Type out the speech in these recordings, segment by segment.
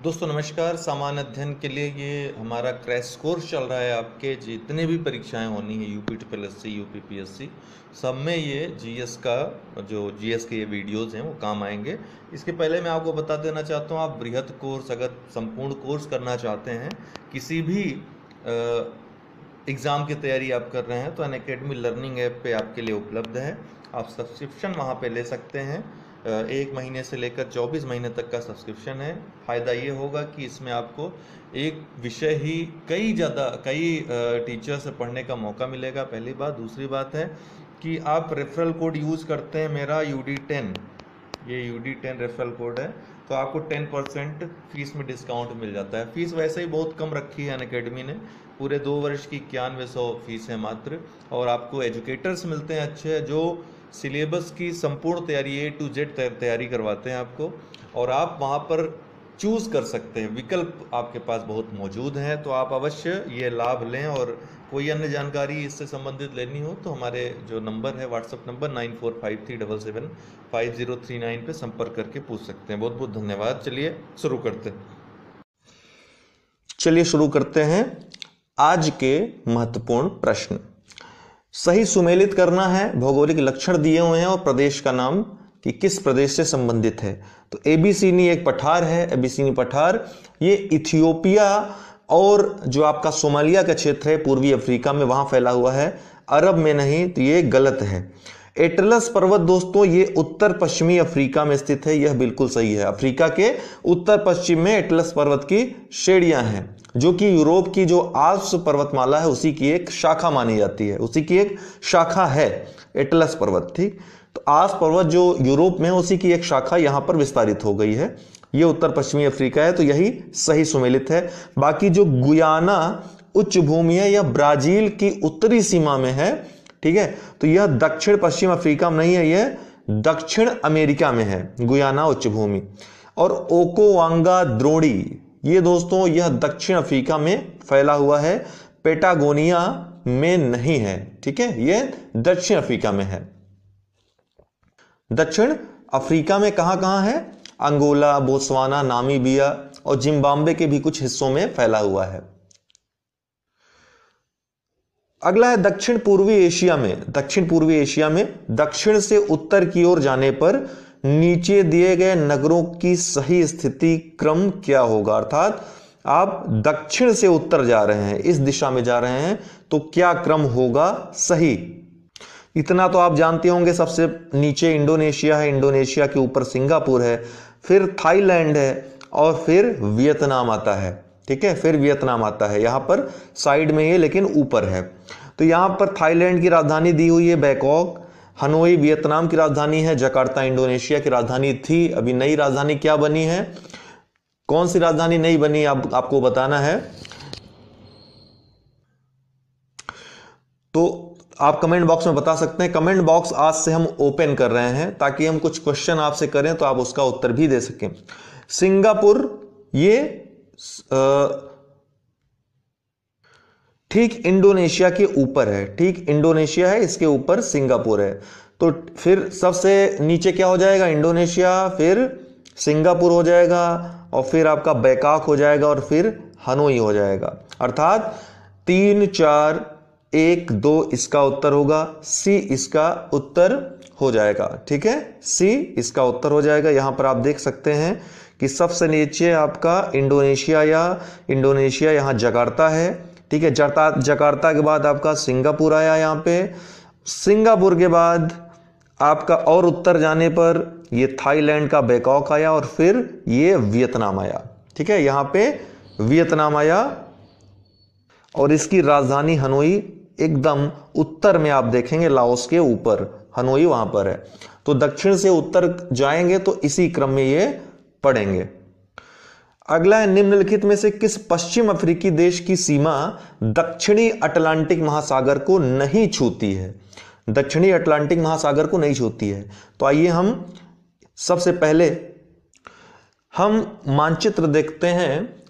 दोस्तों नमस्कार। सामान्य अध्ययन के लिए ये हमारा क्रैश कोर्स चल रहा है। आपके जितने भी परीक्षाएं होनी है यूपीपीएससी यूपीपीएससी सब में ये जीएस का जो जीएस के ये वीडियोस हैं वो काम आएंगे। इसके पहले मैं आपको बता देना चाहता हूँ, आप बृहद कोर्स अगर संपूर्ण कोर्स करना चाहते हैं, किसी भी एग्ज़ाम की तैयारी आप कर रहे हैं तो अनअकैडमी लर्निंग ऐप पे आपके लिए उपलब्ध है। आप सब्सक्रिप्शन वहाँ पे ले सकते हैं। 1 महीने से लेकर 24 महीने तक का सब्सक्रिप्शन है। फ़ायदा ये होगा कि इसमें आपको एक विषय ही कई टीचर से पढ़ने का मौका मिलेगा। पहली बात। दूसरी बात है कि आप रेफरल कोड यूज़ करते हैं मेरा UD10, ये UD10 रेफरल कोड है, तो आपको 10% फीस में डिस्काउंट मिल जाता है। फीस वैसे ही बहुत कम रखी है अनअकैडमी ने, पूरे 2 वर्ष की 9100 फीस है मात्र। और आपको एजुकेटर्स मिलते हैं अच्छे, जो सिलेबस की संपूर्ण तैयारी A to Z तैयारी करवाते हैं आपको, और आप वहाँ पर चूज़ कर सकते हैं। विकल्प आपके पास बहुत मौजूद हैं, तो आप अवश्य ये लाभ लें। और कोई अन्य जानकारी इससे संबंधित लेनी हो तो हमारे जो नंबर है, व्हाट्सएप नंबर 9453775039 पे संपर्क करके पूछ सकते हैं। बहुत बहुत धन्यवाद। चलिए शुरू करते हैं आज के महत्वपूर्ण प्रश्न। सही सुमेलित करना है। भौगोलिक लक्षण दिए हुए हैं और प्रदेश का नाम कि किस प्रदेश से संबंधित है। तो एबीसीनी एक पठार है, एबीसीनी पठार ये इथियोपिया और जो आपका सोमालिया का क्षेत्र है पूर्वी अफ्रीका में, वहां फैला हुआ है, अरब में नहीं, तो ये गलत है। एटलस पर्वत दोस्तों ये उत्तर पश्चिमी अफ्रीका में स्थित है, यह बिल्कुल सही है। अफ्रीका के उत्तर पश्चिम में एटलस पर्वत की श्रेणियां हैं, जो कि यूरोप की जो आल्प्स पर्वतमाला है उसी की एक शाखा मानी जाती है, उसी की एक शाखा है एटलस पर्वत। ठीक, तो आल्प्स पर्वत जो यूरोप में है उसी की एक शाखा यहां पर विस्तारित हो गई है। ये उत्तर पश्चिमी अफ्रीका है, तो यही सही सुमेलित है। बाकी जो गुयाना उच्च भूमि है यह ब्राजील की उत्तरी सीमा में है, ठीक है, तो यह दक्षिण पश्चिम अफ्रीका में नहीं है, यह दक्षिण अमेरिका में है गुयाना उच्च भूमि। और ओकोवांगा द्रोणी ये दोस्तों यह दक्षिण अफ्रीका में फैला हुआ है, पेटागोनिया में नहीं है, ठीक है, यह दक्षिण अफ्रीका में है। दक्षिण अफ्रीका में कहां कहां है? अंगोला, बोत्सवाना, नामीबिया और जिम्बाब्वे के भी कुछ हिस्सों में फैला हुआ है। अगला है दक्षिण पूर्वी एशिया में। दक्षिण पूर्वी एशिया में दक्षिण से उत्तर की ओर जाने पर नीचे दिए गए नगरों की सही स्थिति क्रम क्या होगा? अर्थात आप दक्षिण से उत्तर जा रहे हैं, इस दिशा में जा रहे हैं, तो क्या क्रम होगा सही? इतना तो आप जानते होंगे, सबसे नीचे इंडोनेशिया है, इंडोनेशिया के ऊपर सिंगापुर है, फिर थाईलैंड है और फिर वियतनाम आता है, ठीक है, फिर वियतनाम आता है। यहां पर साइड में ये लेकिन ऊपर है। तो यहां पर थाईलैंड की राजधानी दी हुई है बैंकॉक, हनोई वियतनाम की राजधानी है, जकार्ता इंडोनेशिया की राजधानी थी, अभी नई राजधानी क्या बनी है, कौन सी राजधानी नई बनी आपको बताना है। तो आप कमेंट बॉक्स में बता सकते हैं। कमेंट बॉक्स आज से हम ओपन कर रहे हैं ताकि हम कुछ क्वेश्चन आपसे करें तो आप उसका उत्तर भी दे सकें। सिंगापुर ये ठीक इंडोनेशिया के ऊपर है, ठीक इंडोनेशिया है, इसके ऊपर सिंगापुर है। तो फिर सबसे नीचे क्या हो जाएगा? इंडोनेशिया, फिर सिंगापुर हो जाएगा, और फिर आपका बैंकॉक हो जाएगा, और फिर हनोई हो जाएगा। अर्थात 3, 4, 1, 2 इसका उत्तर होगा। सी इसका उत्तर हो जाएगा, ठीक है, सी इसका उत्तर हो जाएगा। यहां पर आप देख सकते हैं कि सबसे नीचे आपका इंडोनेशिया यहां जकार्ता है, ठीक है, जकार्ता के बाद आपका सिंगापुर आया, यहां पे सिंगापुर के बाद आपका और उत्तर जाने पर ये थाईलैंड का बैंकॉक आया, और फिर ये वियतनाम आया, ठीक है, यहां पे वियतनाम आया, और इसकी राजधानी हनोई एकदम उत्तर में आप देखेंगे, लाओस के ऊपर हनोई वहां पर है। तो दक्षिण से उत्तर जाएंगे तो इसी क्रम में ये पढ़ेंगे। अगला है निम्नलिखित में से किस पश्चिम अफ्रीकी देश की सीमा दक्षिणी अटलांटिक महासागर को नहीं छूती है? दक्षिणी अटलांटिक महासागर को नहीं छूती है। तो आइए हम सबसे पहले हम मानचित्र देखते हैं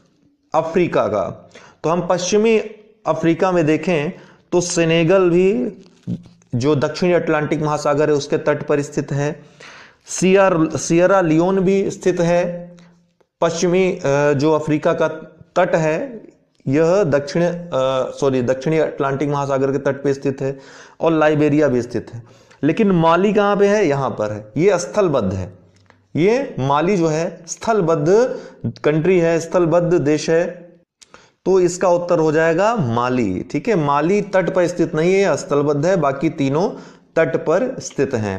अफ्रीका का। तो हम पश्चिमी अफ्रीका में देखें तो सेनेगल भी जो दक्षिणी अटलांटिक महासागर है उसके तट पर स्थित है। सियरा लियोन भी स्थित है, पश्चिमी जो अफ्रीका का तट है यह दक्षिणी अटलांटिक महासागर के तट पे स्थित है और लाइबेरिया भी स्थित है। लेकिन माली कहां पे है? यहां पर है। ये स्थलबद्ध है। ये माली जो है स्थलबद्ध कंट्री है, स्थलबद्ध देश है, तो इसका उत्तर हो जाएगा माली। ठीक है, माली तट पर स्थित नहीं है, स्थलबद्ध है, बाकी तीनों तट पर स्थित हैं।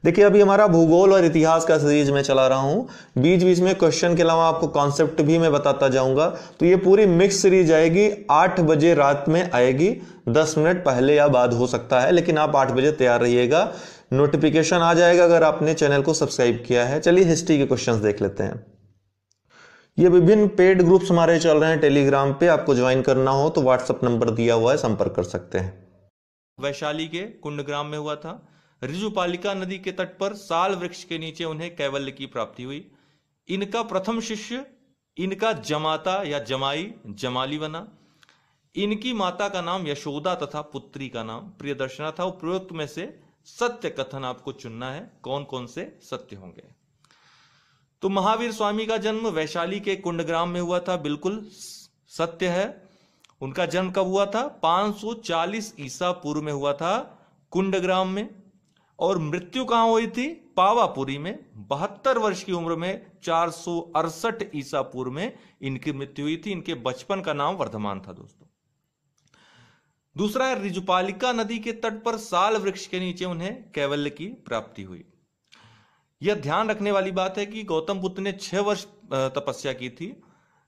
देखिए अभी हमारा भूगोल और इतिहास का सीरीज मैं चला रहा हूं, बीच बीच में क्वेश्चन के अलावा आपको कॉन्सेप्ट भी मैं बताता जाऊंगा। तो ये पूरी मिक्स सीरीज आएगी, 8 बजे रात में आएगी, 10 मिनट पहले या बाद हो सकता है, लेकिन आप 8 बजे तैयार रहिएगा, नोटिफिकेशन आ जाएगा अगर आपने चैनल को सब्सक्राइब किया है। चलिए हिस्ट्री के क्वेश्चंस देख लेते हैं। ये विभिन्न पेड ग्रुप्स हमारे चल रहे हैं टेलीग्राम पे, आपको ज्वाइन करना हो तो व्हाट्सएप नंबर दिया हुआ है, संपर्क कर सकते हैं। वैशाली के कुंडग्राम में हुआ था। ऋजुपालिका नदी के तट पर साल वृक्ष के नीचे उन्हें कैवल्य की प्राप्ति हुई। इनका प्रथम शिष्य इनका जमाता या जमाई जमाली बना। इनकी माता का नाम यशोदा तथा पुत्री का नाम प्रियदर्शना था। उपरोक्त में से सत्य कथन आपको चुनना है, कौन कौन से सत्य होंगे। तो महावीर स्वामी का जन्म वैशाली के कुंडग्राम में हुआ था, बिल्कुल सत्य है। उनका जन्म कब हुआ था? 540 ईसा पूर्व में हुआ था कुंडग्राम में। और मृत्यु कहां हुई थी? पावापुरी में। 72 वर्ष की उम्र में 468 ईसा पूर्व में इनकी मृत्यु हुई थी। इनके बचपन का नाम वर्धमान था दोस्तों। दूसरा है ऋजुपालिका नदी के तट पर साल वृक्ष के नीचे उन्हें कैवल्य की प्राप्ति हुई। यह ध्यान रखने वाली बात है कि गौतम बुद्ध ने 6 वर्ष तपस्या की थी,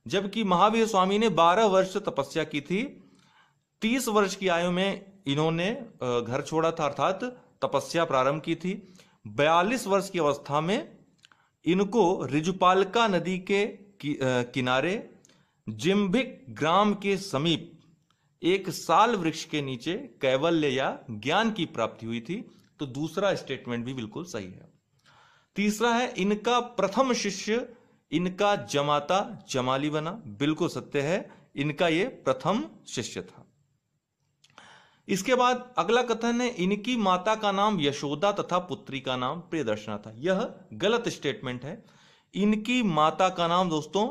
जबकि महावीर स्वामी ने 12 वर्ष तपस्या की थी। 30 वर्ष की आयु में इन्होंने घर छोड़ा था, अर्थात तपस्या प्रारंभ की थी। 42 वर्ष की अवस्था में इनको ऋजुपालिका नदी के किनारे जिम्भिक ग्राम के समीप एक साल वृक्ष के नीचे कैवल्य या ज्ञान की प्राप्ति हुई थी। तो दूसरा स्टेटमेंट भी बिल्कुल सही है। तीसरा है इनका प्रथम शिष्य इनका जमाता जमाली बना, बिल्कुल सत्य है, इनका ये प्रथम शिष्य था। इसके बाद अगला कथन है इनकी माता का नाम यशोदा तथा पुत्री का नाम प्रियदर्शना था। यह गलत स्टेटमेंट है। इनकी माता का नाम दोस्तों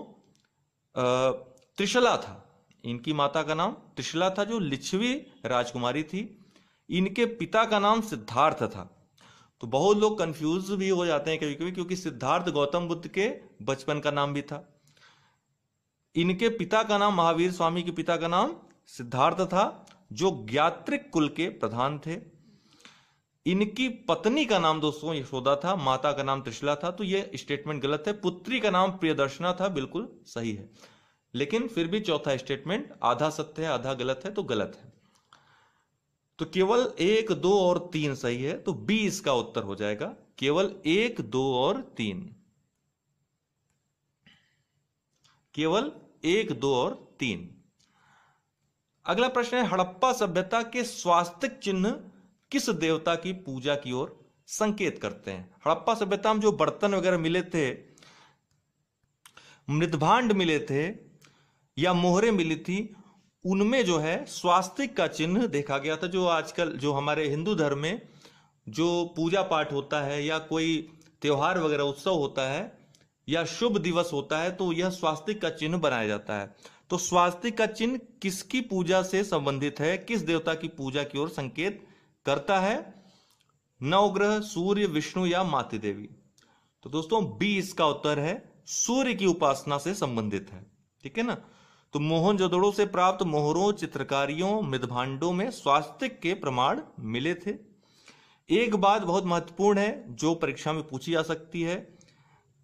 त्रिशला था। इनकी माता का नाम त्रिशला था, जो लिच्छवी राजकुमारी थी। इनके पिता का नाम सिद्धार्थ था। तो बहुत लोग कंफ्यूज भी हो जाते हैं कभी कभी, क्योंकि सिद्धार्थ गौतम बुद्ध के बचपन का नाम भी था। इनके पिता का नाम, महावीर स्वामी के पिता का नाम सिद्धार्थ था, जो ज्ञात्रिक कुल के प्रधान थे। इनकी पत्नी का नाम दोस्तों यशोदा था, माता का नाम त्रिशला था। तो यह स्टेटमेंट गलत है। पुत्री का नाम प्रियदर्शना था, बिल्कुल सही है। लेकिन फिर भी चौथा स्टेटमेंट आधा सत्य है आधा गलत है, तो गलत है। तो केवल 1, 2 और 3 सही है, तो बी इसका उत्तर हो जाएगा। केवल 1, 2 और 3, केवल 1, 2 और 3। अगला प्रश्न है हड़प्पा सभ्यता के स्वास्तिक चिन्ह किस देवता की पूजा की ओर संकेत करते हैं? हड़प्पा सभ्यता में जो बर्तन वगैरह मिले थे, मृदभांड मिले थे या मोहरें मिली थी, उनमें जो है स्वास्तिक का चिन्ह देखा गया था। जो आजकल जो हमारे हिंदू धर्म में जो पूजा पाठ होता है या कोई त्योहार वगैरह उत्सव होता है या शुभ दिवस होता है, तो यह स्वास्तिक का चिन्ह बनाया जाता है। तो स्वास्तिक का चिन्ह किसकी पूजा से संबंधित है, किस देवता की पूजा की ओर संकेत करता है? नवग्रह, सूर्य, विष्णु या मातृ देवी। तो दोस्तों बी इसका उत्तर है, सूर्य की उपासना से संबंधित है। ठीक है ना। तो मोहनजोदड़ो से प्राप्त मोहरों, चित्रकारियों, मृदभांडों में स्वास्तिक के प्रमाण मिले थे। एक बात बहुत महत्वपूर्ण है जो परीक्षा में पूछी जा सकती है,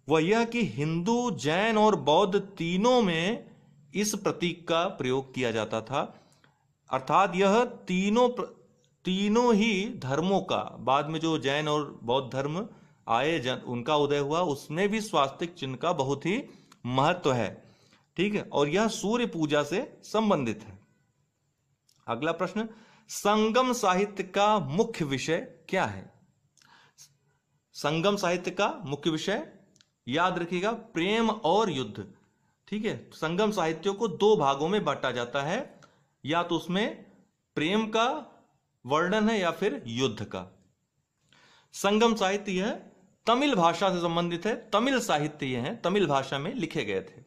वह यह कि हिंदू, जैन और बौद्ध तीनों में इस प्रतीक का प्रयोग किया जाता था। अर्थात यह तीनों ही धर्मों का, बाद में जो जैन और बौद्ध धर्म आए, उनका उदय हुआ, उसमें भी स्वास्तिक चिन्ह का बहुत ही महत्व है। ठीक है, और यह सूर्य पूजा से संबंधित है। अगला प्रश्न, संगम साहित्य का मुख्य विषय क्या है? संगम साहित्य का मुख्य विषय याद रखिएगा, प्रेम और युद्ध। ठीक है, संगम साहित्यों को 2 भागों में बांटा जाता है, या तो उसमें प्रेम का वर्णन है या फिर युद्ध का। संगम साहित्य यह तमिल भाषा से संबंधित है, तमिल साहित्य ये हैं, तमिल भाषा में लिखे गए थे।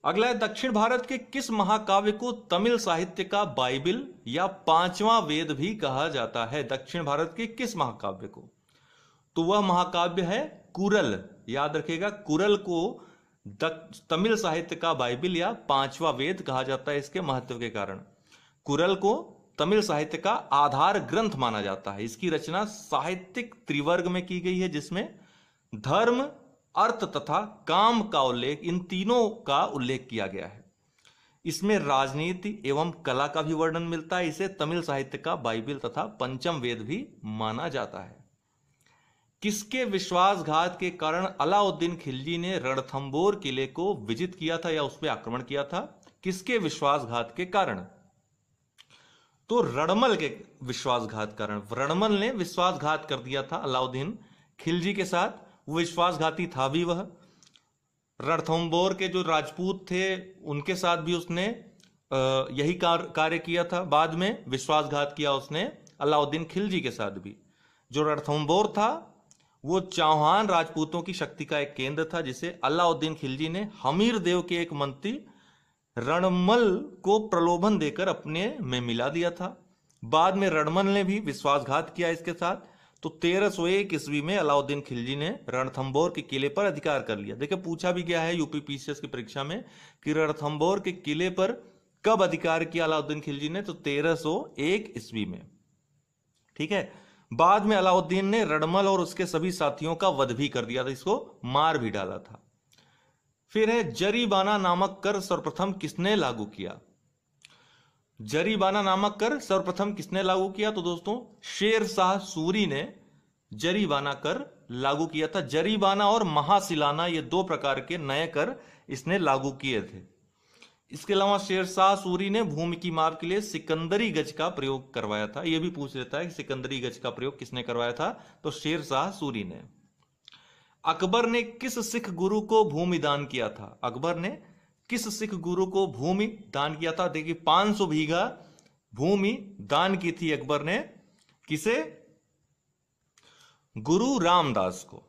अगला है, दक्षिण भारत के किस महाकाव्य को तमिल साहित्य का बाइबिल या पांचवां वेद भी कहा जाता है? दक्षिण भारत के किस महाकाव्य को? तो वह महाकाव्य है कुरल। याद रखिएगा, कुरल को तमिल साहित्य का बाइबिल या पांचवा वेद कहा जाता है इसके महत्व के कारण। कुरल को तमिल साहित्य का आधार ग्रंथ माना जाता है। इसकी रचना साहित्यिक त्रिवर्ग में की गई है, जिसमें धर्म, अर्थ तथा काम का उल्लेख, इन तीनों का उल्लेख किया गया है। इसमें राजनीति एवं कला का भी वर्णन मिलता है। इसे तमिल साहित्य का बाइबिल तथा पंचम वेद भी माना जाता है। किसके विश्वासघात के कारण अलाउद्दीन खिलजी ने रणथंबोर किले को विजित किया था या उस पर आक्रमण किया था? किसके विश्वासघात के कारण? तो रणमल के विश्वासघात कारण। रणमल ने विश्वासघात कर दिया था अलाउद्दीन खिलजी के साथ। वो विश्वासघाती था भी वह। रणथंबोर के जो राजपूत थे उनके साथ भी उसने यही कार्य किया था। बाद में विश्वासघात किया उसने अलाउद्दीन खिलजी के साथ भी। जो रणथंबोर था वो चौहान राजपूतों की शक्ति का एक केंद्र था, जिसे अलाउद्दीन खिलजी ने हमीर देव के एक मंत्री रणमल को प्रलोभन देकर अपने में मिला दिया था। बाद में रणमल ने भी विश्वासघात किया इसके साथ। तो 1301 ईस्वी में अलाउद्दीन खिलजी ने रणथंबोर के किले पर अधिकार कर लिया। देखिए, पूछा भी गया है यूपीपीसीएस की परीक्षा में कि रणथंबोर के किले पर कब अधिकार किया अलाउद्दीन खिलजी ने? तो 1301 ईस्वी में। ठीक है। बाद में अलाउद्दीन ने रणमल और उसके सभी साथियों का वध भी कर दिया था, इसको मार भी डाला था। फिर है, जरीबाना नामक कर सर्वप्रथम किसने लागू किया? जरीबाना नामक कर सर्वप्रथम किसने लागू किया? तो दोस्तों, शेर शाह सूरी ने जरीबाना कर लागू किया था। जरीबाना और महासिलाना ये दो प्रकार के नए कर इसने लागू किए थे। इसके अलावा शेर शाह सूरी ने भूमि की माप के लिए सिकंदरी गज का प्रयोग करवाया था। यह भी पूछ लेता है कि सिकंदरी गज का प्रयोग किसने करवाया था? तो शेर शाह सूरी ने। अकबर ने किस सिख गुरु को भूमि दान किया था? अकबर ने किस सिख गुरु को भूमि दान किया था? देखिए, 500 बीघा भूमि दान की थी अकबर ने। किसे? गुरु रामदास को।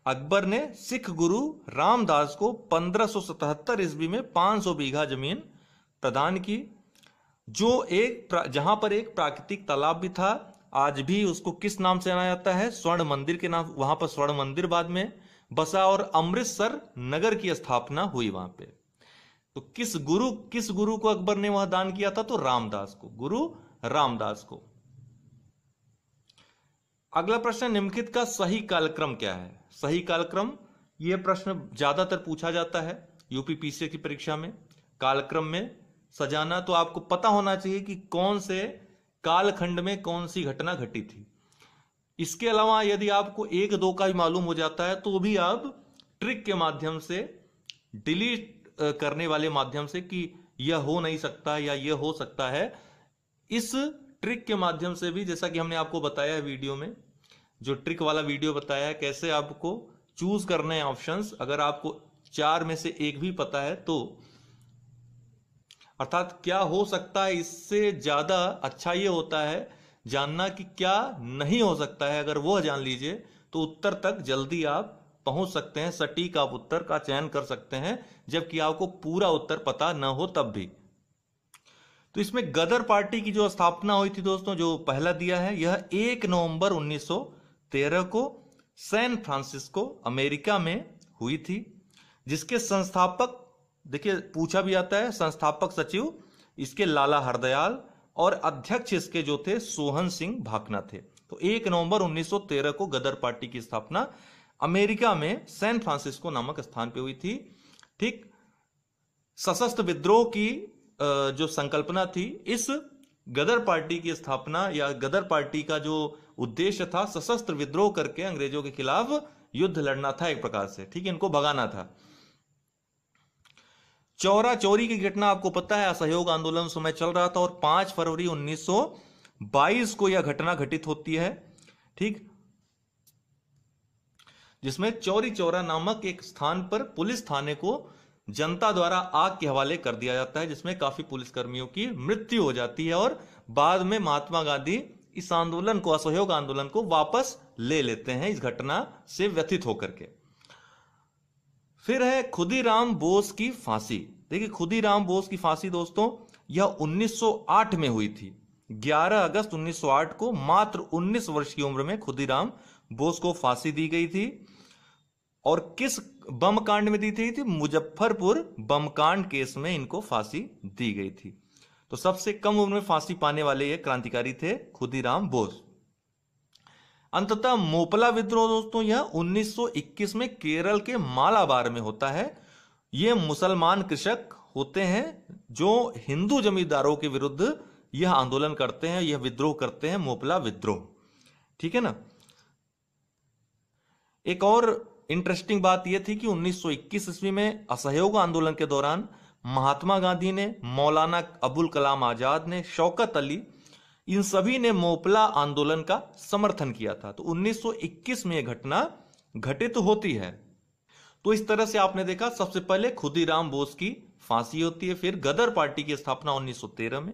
अकबर ने सिख गुरु रामदास को 1577 ईस्वी में 500 बीघा जमीन प्रदान की, जहां पर एक प्राकृतिक तालाब भी था। आज भी उसको किस नाम से जाना जाता है? स्वर्ण मंदिर के नाम। वहां पर स्वर्ण मंदिर बाद में बसा और अमृतसर नगर की स्थापना हुई वहां पे। तो किस गुरु को अकबर ने वहां दान किया था? तो रामदास को, गुरु रामदास को। अगला प्रश्न, निम्नलिखित का सही कालक्रम क्या है? सही कालक्रम, यह प्रश्न ज्यादातर पूछा जाता है यूपीपीसीएस की परीक्षा में। कालक्रम में सजाना तो आपको पता होना चाहिए कि कौन से कालखंड में कौन सी घटना घटी थी। इसके अलावा यदि आपको 1-2 का भी मालूम हो जाता है तो भी आप ट्रिक के माध्यम से, डिलीट करने वाले माध्यम से कि यह हो नहीं सकता या यह हो सकता है, इस ट्रिक के माध्यम से भी, जैसा कि हमने आपको बताया है वीडियो में, जो ट्रिक वाला वीडियो बताया है कैसे आपको चूज करने हैं ऑप्शंस। अगर आपको 4 में से 1 भी पता है तो, अर्थात क्या हो सकता है, इससे ज्यादा अच्छा यह होता है जानना कि क्या नहीं हो सकता है। अगर वह जान लीजिए तो उत्तर तक जल्दी आप पहुंच सकते हैं, सटीक आप उत्तर का चयन कर सकते हैं, जबकि आपको पूरा उत्तर पता न हो तब भी। तो इसमें गदर पार्टी की जो स्थापना हुई थी दोस्तों, जो पहला दिया है, यह 1 नवंबर 1913 को सैन फ्रांसिस्को अमेरिका में हुई थी, जिसके संस्थापक, देखिए पूछा भी आता है, संस्थापक सचिव इसके लाला हरदयाल और अध्यक्ष इसके जो थे सोहन सिंह भाकना थे। तो 1 नवंबर 1913 को गदर पार्टी की स्थापना अमेरिका में सैन फ्रांसिस्को नामक स्थान पे हुई थी। ठीक, सशस्त्र विद्रोह की जो संकल्पना थी, इस गदर पार्टी की स्थापना या गदर पार्टी का जो उद्देश्य था, सशस्त्र विद्रोह करके अंग्रेजों के खिलाफ युद्ध लड़ना था एक प्रकार से। ठीक है, इनको भगाना था। चौरा चौरी की घटना आपको पता है, असहयोग आंदोलन समय चल रहा था और 5 फरवरी 1922 को यह घटना घटित होती है। ठीक, जिसमें चौरी चौरा नामक एक स्थान पर पुलिस थाने को जनता द्वारा आग के हवाले कर दिया जाता है, जिसमें काफी पुलिसकर्मियों की मृत्यु हो जाती है और बाद में महात्मा गांधी इस आंदोलन को, असहयोग आंदोलन को वापस ले लेते हैं इस घटना से व्यथित होकर के। फिर है खुदीराम बोस की फांसी। देखिए खुदीराम बोस की फांसी दोस्तों यह 1908 में हुई थी। 11 अगस्त 1908 को मात्र 19 वर्ष की उम्र में खुदीराम बोस को फांसी दी गई थी। और किस बम कांड में दी थी? मुजफ्फरपुर बम कांड केस में इनको फांसी दी गई थी। तो सबसे कम उम्र में फांसी पाने वाले ये क्रांतिकारी थे खुदीराम बोस। अंततः मोपला विद्रोह दोस्तों यह 1921 में केरल के मालाबार में होता है। ये मुसलमान कृषक होते हैं जो हिंदू जमींदारों के विरुद्ध यह आंदोलन करते हैं, यह विद्रोह करते हैं, मोपला विद्रोह। ठीक है ना। एक और इंटरेस्टिंग बात यह थी कि 1921 ईस्वी में असहयोग आंदोलन के दौरान महात्मा गांधी ने, मौलाना अबुल कलाम आजाद ने, शौकत अली, इन सभी ने मोपला आंदोलन का समर्थन किया था। तो 1921 में यह घटना घटित होती है। तो इस तरह से आपने देखा सबसे पहले खुदीराम बोस की फांसी होती है, फिर गदर पार्टी की स्थापना 1913 में,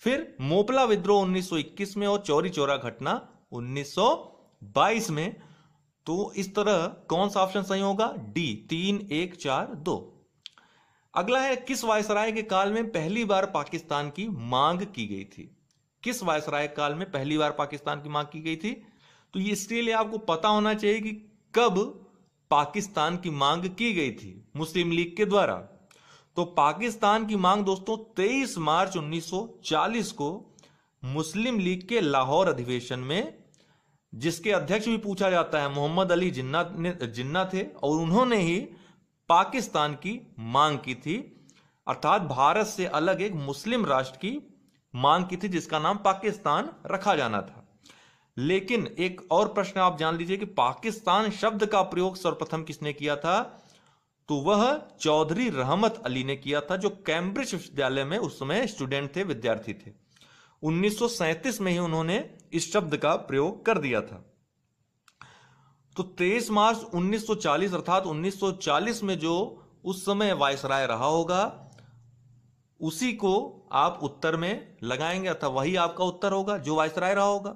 फिर मोपला विद्रोह 1921 में और चौरी चौरा घटना 1922 में। तो इस तरह कौन सा ऑप्शन सही होगा? डी, 3, 1, 4, 2। अगला है किस वायसराय के काल में पहली बार पाकिस्तान की मांग की गई थी? किस वायसराय काल में पहली बार पाकिस्तान की मांग की गई थी? तो ये इसके लिए आपको पता होना चाहिए कि कब पाकिस्तान की मांग की गई थी मुस्लिम लीग के द्वारा। तो पाकिस्तान की मांग दोस्तों 23 मार्च 1940 को मुस्लिम लीग के लाहौर अधिवेशन में, जिसके अध्यक्ष भी पूछा जाता है मोहम्मद अली जिन्ना थे, और उन्होंने ही पाकिस्तान की मांग की थी, अर्थात भारत से अलग एक मुस्लिम राष्ट्र की मांग की थी जिसका नाम पाकिस्तान रखा जाना था। लेकिन एक और प्रश्न आप जान लीजिए कि पाकिस्तान शब्द का प्रयोग सर्वप्रथम किसने किया था? तो वह चौधरी रहमत अली ने किया था, जो कैम्ब्रिज विश्वविद्यालय में उस समय स्टूडेंट थे, विद्यार्थी थे। 1937 में ही उन्होंने इस शब्द का प्रयोग कर दिया था। तो 23 मार्च 1940 अर्थात 1940 में जो उस समय वायसराय रहा होगा उसी को आप उत्तर में लगाएंगे, अर्थात वही आपका उत्तर होगा जो वायसराय रहा होगा।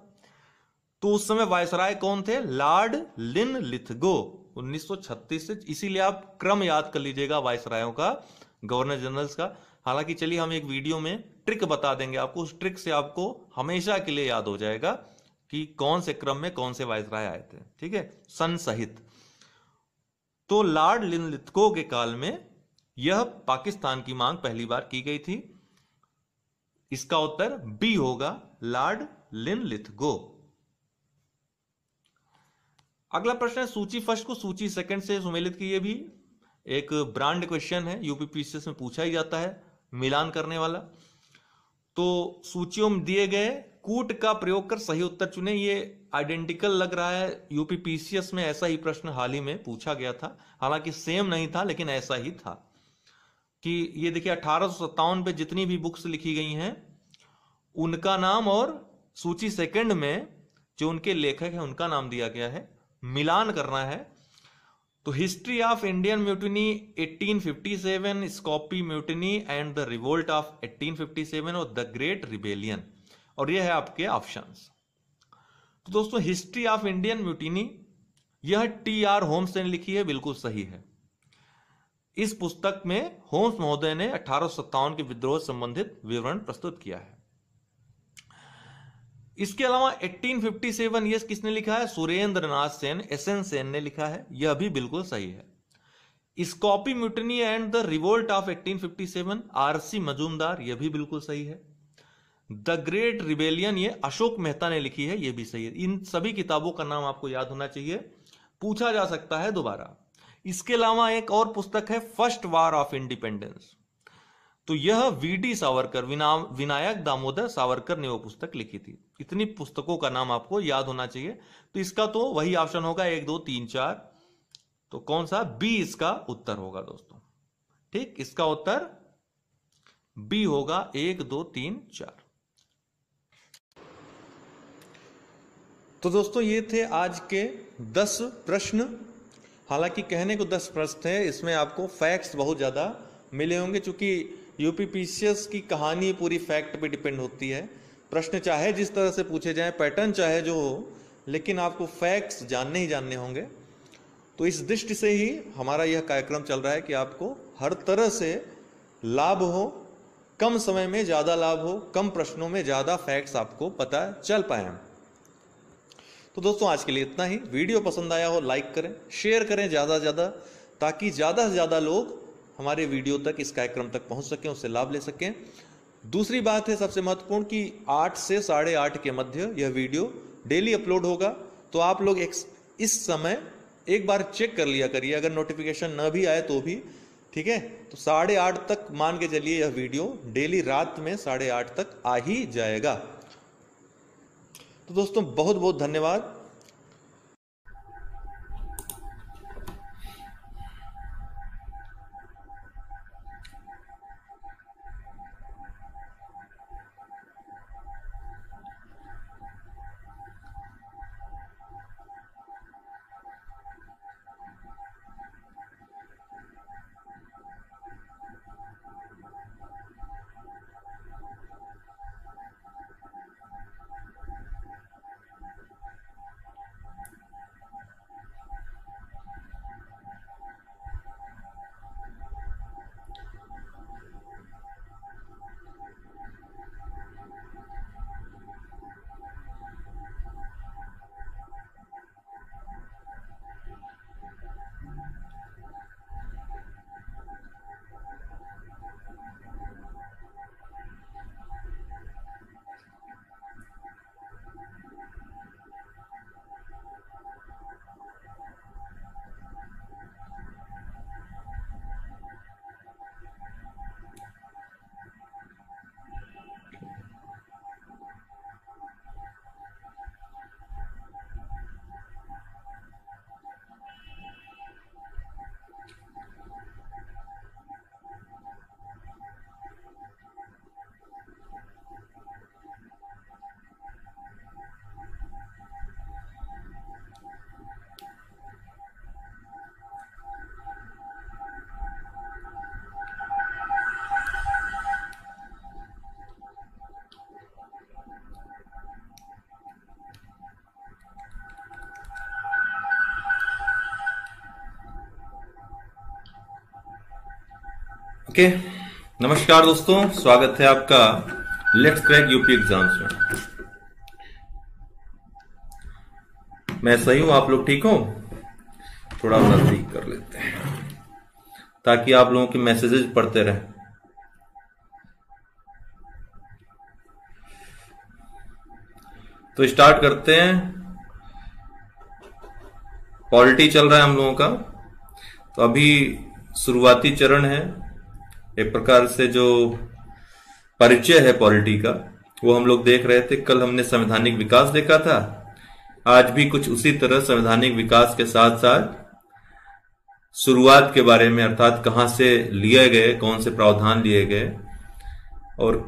तो उस समय वायसराय कौन थे? लॉर्ड लिनलिथगो, 1936 से। इसीलिए आप क्रम याद कर लीजिएगा वायसरायों का, गवर्नर जनरल्स का। हालांकि चलिए हम एक वीडियो में ट्रिक बता देंगे आपको, उस ट्रिक से आपको हमेशा के लिए याद हो जाएगा कि कौन से क्रम में कौन से वायसराय आए थे। ठीक है, सन सहित। तो लॉर्ड लिनलिथगो के काल में यह पाकिस्तान की मांग पहली बार की गई थी। इसका उत्तर बी होगा, लॉर्ड लिनलिथगो। अगला प्रश्न है सूची फर्स्ट को सूची सेकंड से सुमेलित की। ये भी एक ब्रांड क्वेश्चन है, यूपीपीसीएस में पूछा ही जाता है, मिलान करने वाला। तो सूचियों में दिए गए कूट का प्रयोग कर सही उत्तर चुने। ये आइडेंटिकल लग रहा है, यूपीपीसीएस में ऐसा ही प्रश्न हाल ही में पूछा गया था, हालांकि सेम नहीं था लेकिन ऐसा ही था कि ये देखिए 1857 पे जितनी भी बुक्स लिखी गई हैं उनका नाम और सूची सेकंड में जो उनके लेखक हैं उनका नाम दिया गया है, मिलान करना है। तो history of Indian mutiny 1857, sepoy mutiny and the revolt of 1857 और द ग्रेट रिबेलियन, और ये है आपके ऑप्शंस। तो दोस्तों हिस्ट्री ऑफ इंडियन म्यूटिनी यह टी.आर. होम्स ने लिखी है, बिल्कुल सही है। इस पुस्तक में होम्स महोदय ने 1857 के विद्रोह से संबंधित विवरण प्रस्तुत किया है। इसके अलावा 1857 ये किसने लिखा है? सुरेंद्र नाथ सेन, एसएन सेन ने लिखा है, यह भी बिल्कुल सही है। Sepoy mutiny and the revolt of 1857 RC Majumdar, यह भी बिल्कुल सही है। द ग्रेट रिबेलियन ये अशोक मेहता ने लिखी है, यह भी सही है। इन सभी किताबों का नाम आपको याद होना चाहिए, पूछा जा सकता है दोबारा। इसके अलावा एक और पुस्तक है फर्स्ट वार ऑफ इंडिपेंडेंस, तो यह वीडी सावरकर, विनायक दामोदर सावरकर ने वो पुस्तक लिखी थी। इतनी पुस्तकों का नाम आपको याद होना चाहिए। तो इसका तो वही ऑप्शन होगा 1, 2, 3, 4। तो कौन सा? बी इसका उत्तर होगा दोस्तों। ठीक, इसका उत्तर बी होगा, 1, 2, 3, 4। तो दोस्तों ये थे आज के 10 प्रश्न। हालांकि कहने को 10 प्रश्न है, इसमें आपको फैक्ट्स बहुत ज्यादा मिले होंगे, चूंकि यूपीपीसीएस की कहानी पूरी फैक्ट पे डिपेंड होती है। प्रश्न चाहे जिस तरह से पूछे जाएं, पैटर्न चाहे जो हो, लेकिन आपको फैक्ट्स जानने ही जानने होंगे। तो इस दृष्टि से ही हमारा यह कार्यक्रम चल रहा है कि आपको हर तरह से लाभ हो, कम समय में ज़्यादा लाभ हो, कम प्रश्नों में ज़्यादा फैक्ट्स आपको पता चल पाए। तो दोस्तों आज के लिए इतना ही। वीडियो पसंद आया हो लाइक करें, शेयर करें ज़्यादा से ज़्यादा, ताकि ज़्यादा से ज़्यादा लोग हमारे वीडियो तक, इस कार्यक्रम तक पहुंच सकें, उससे लाभ ले सकें। दूसरी बात है सबसे महत्वपूर्ण कि 8 से 8:30 के मध्य यह वीडियो डेली अपलोड होगा। तो आप लोग इस समय एक बार चेक कर लिया करिए, अगर नोटिफिकेशन न भी आए तो भी, ठीक है। तो 8:30 तक मान के चलिए यह वीडियो डेली रात में 8:30 तक आ ही जाएगा। तो दोस्तों बहुत बहुत धन्यवाद। ओके, नमस्कार दोस्तों, स्वागत है आपका लेट्स क्रैक यूपी एग्जाम्स में। मैं सही हूं, आप लोग ठीक हो? थोड़ा सा ठीक कर लेते हैं ताकि आप लोगों के मैसेजेस पढ़ते रहें। तो स्टार्ट करते हैं। पॉलिटी चल रहा है हम लोगों का। तो अभी शुरुआती चरण है, एक प्रकार से जो परिचय है पॉलिटी का वो हम लोग देख रहे थे। कल हमने संवैधानिक विकास देखा था, आज भी कुछ उसी तरह संवैधानिक विकास के साथ साथ शुरुआत के बारे में, अर्थात कहां से लिए गए, कौन से प्रावधान लिए गए और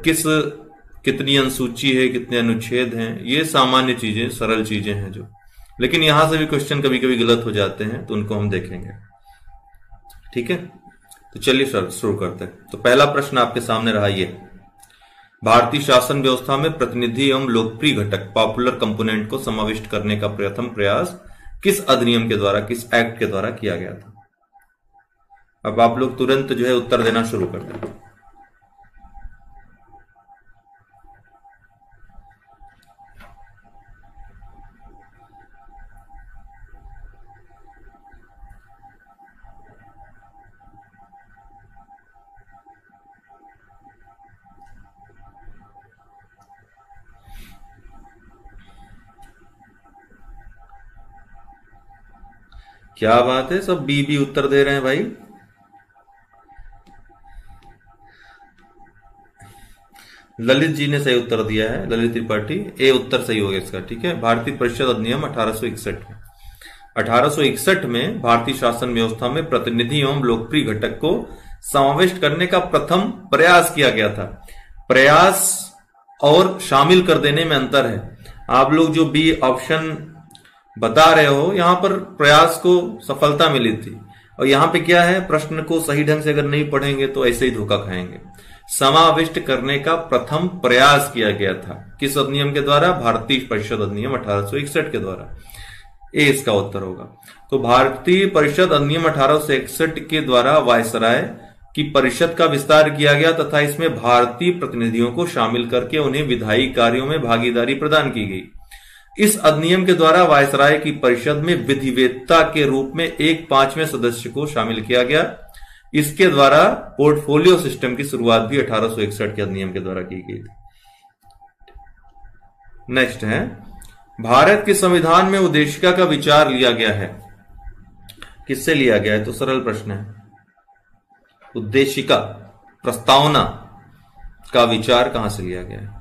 कितनी अनुसूची है, कितने अनुच्छेद हैं, ये सामान्य चीजें, सरल चीजें हैं जो, लेकिन यहां से भी क्वेश्चन कभी कभी गलत हो जाते हैं, तो उनको हम देखेंगे। ठीक है, तो चलिए शुरू करते हैं। तो पहला प्रश्न आपके सामने रहा ये, भारतीय शासन व्यवस्था में प्रतिनिधि एवं लोकप्रिय घटक पॉपुलर कंपोनेंट को समाविष्ट करने का प्रथम प्रयास किस अधिनियम के द्वारा, किस एक्ट के द्वारा किया गया था? अब आप लोग तुरंत जो है उत्तर देना शुरू कर दें। क्या बात है, सब बी उत्तर दे रहे हैं भाई। ललित जी ने सही उत्तर दिया है, ललित त्रिपाठी, ए उत्तर सही हो गया इसका। ठीक है, भारतीय परिषद अधिनियम 1861 में 1861 में भारतीय शासन व्यवस्था में प्रतिनिधि एवं लोकप्रिय घटक को समाविष्ट करने का प्रथम प्रयास किया गया था। प्रयास और शामिल कर देने में अंतर है। आप लोग जो बी ऑप्शन बता रहे हो, यहां पर प्रयास को सफलता मिली थी, और यहां पे क्या है, प्रश्न को सही ढंग से अगर नहीं पढ़ेंगे तो ऐसे ही धोखा खाएंगे। समाविष्ट करने का प्रथम प्रयास किया गया था? किस अधिनियम के द्वारा? भारतीय परिषद अधिनियम 1861 के द्वारा। ए इसका उत्तर होगा। तो भारतीय परिषद अधिनियम 1861 के द्वारा वायसराय की परिषद का विस्तार किया गया तथा इसमें भारतीय प्रतिनिधियों को शामिल करके उन्हें विधायी कार्यों में भागीदारी प्रदान की गई। इस अधिनियम के द्वारा वायसराय की परिषद में विधिवेत्ता के रूप में 1/5वें सदस्य को शामिल किया गया। इसके द्वारा पोर्टफोलियो सिस्टम की शुरुआत भी 1861 के अधिनियम के द्वारा की गई थी। नेक्स्ट है, भारत के संविधान में उद्देशिका का विचार लिया गया है। किससे लिया गया है? तो सरल प्रश्न है। उद्देशिका, प्रस्तावना का विचार कहां से लिया गया है?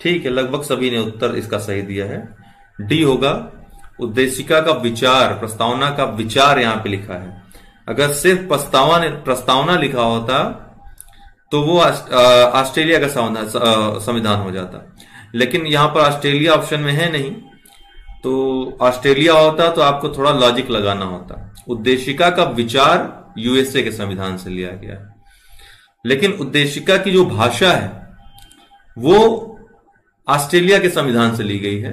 ठीक है, लगभग सभी ने उत्तर इसका सही दिया है। डी होगा, उद्देशिका का विचार, प्रस्तावना का विचार यहां पे लिखा है। अगर सिर्फ प्रस्तावना लिखा होता तो वो ऑस्ट्रेलिया का संविधान हो जाता, लेकिन यहां पर ऑस्ट्रेलिया ऑप्शन में है नहीं, तो ऑस्ट्रेलिया होता तो आपको थोड़ा लॉजिक लगाना होता। उद्देशिका का विचार यूएसए के संविधान से लिया गया है, लेकिन उद्देशिका की जो भाषा है वो ऑस्ट्रेलिया के संविधान से ली गई है।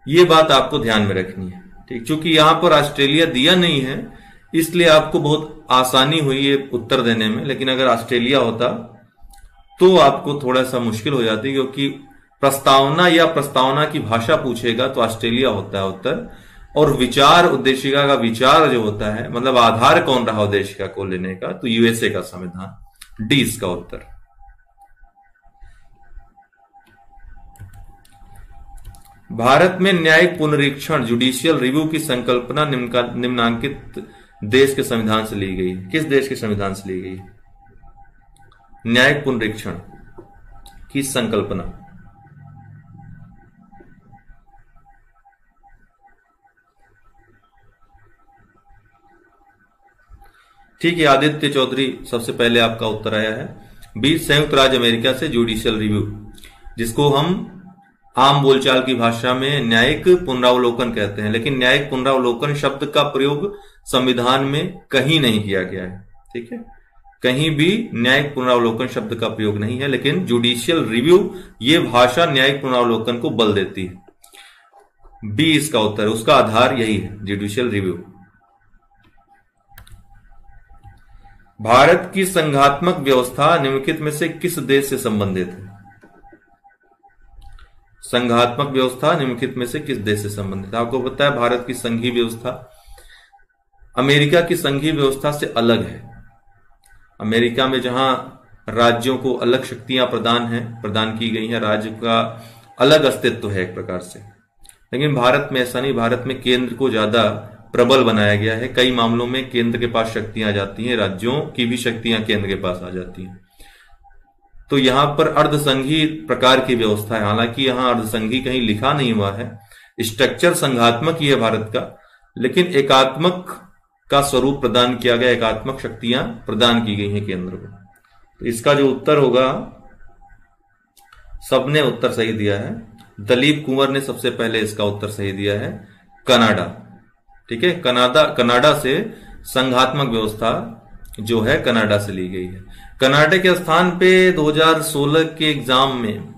ये बात आपको ध्यान में रखनी है, ठीक। क्योंकि यहां पर ऑस्ट्रेलिया दिया नहीं है, इसलिए आपको बहुत आसानी हुई ये उत्तर देने में, लेकिन अगर ऑस्ट्रेलिया होता तो आपको थोड़ा सा मुश्किल हो जाती, क्योंकि प्रस्तावना या प्रस्तावना की भाषा पूछेगा तो ऑस्ट्रेलिया होता है उत्तर, और विचार, उद्देशिका का विचार जो होता है, मतलब आधार कौन रहा उद्देशिका को लेने का, तो यूएसए का संविधान। डी इसका उत्तर। भारत में न्यायिक पुनरीक्षण, जुडिशियल रिव्यू की संकल्पना निम्नांकित देश के संविधान से ली गई है। किस देश के संविधान से ली गई? न्यायिक पुनरीक्षण की संकल्पना। ठीक है, आदित्य चौधरी सबसे पहले आपका उत्तर आया है। बी, संयुक्त राज्य अमेरिका से जुडिशियल रिव्यू, जिसको हम आम बोलचाल की भाषा में न्यायिक पुनरावलोकन कहते हैं, लेकिन न्यायिक पुनरावलोकन शब्द का प्रयोग संविधान में कहीं नहीं किया गया है, ठीक है। कहीं भी न्यायिक पुनरावलोकन शब्द का प्रयोग नहीं है, लेकिन जुडिशियल रिव्यू ये भाषा न्यायिक पुनरावलोकन को बल देती है। बी इसका उत्तर, उसका आधार यही है, जुडिशियल रिव्यू। भारत की संघात्मक व्यवस्था निम्नलिखित में से किस देश से संबंधित है? संघात्मक व्यवस्था निम्नलिखित में से किस देश से संबंधित है? आपको पता है भारत की संघीय व्यवस्था अमेरिका की संघीय व्यवस्था से अलग है। अमेरिका में जहां राज्यों को अलग शक्तियां प्रदान की गई हैं, राज्य का अलग अस्तित्व है एक प्रकार से, लेकिन भारत में ऐसा नहीं। भारत में केंद्र को ज्यादा प्रबल बनाया गया है। कई मामलों में केंद्र के पास शक्तियां आ जाती हैं, राज्यों की भी शक्तियां केंद्र के पास आ जाती हैं। तो यहां पर अर्धसंघीय प्रकार की व्यवस्था है। हालांकि यहां अर्धसंघीय कहीं लिखा नहीं हुआ है, स्ट्रक्चर संघात्मक ही है भारत का, लेकिन एकात्मक का स्वरूप प्रदान किया गया, एकात्मक शक्तियां प्रदान की गई हैं केंद्र को। तो इसका जो उत्तर होगा, सबने उत्तर सही दिया है। दलीप कुंवर ने सबसे पहले इसका उत्तर सही दिया है, कनाडा। ठीक है, कनाडा से संघात्मक व्यवस्था जो है कनाडा से ली गई है। कनाडा के स्थान पे 2016 के एग्जाम में,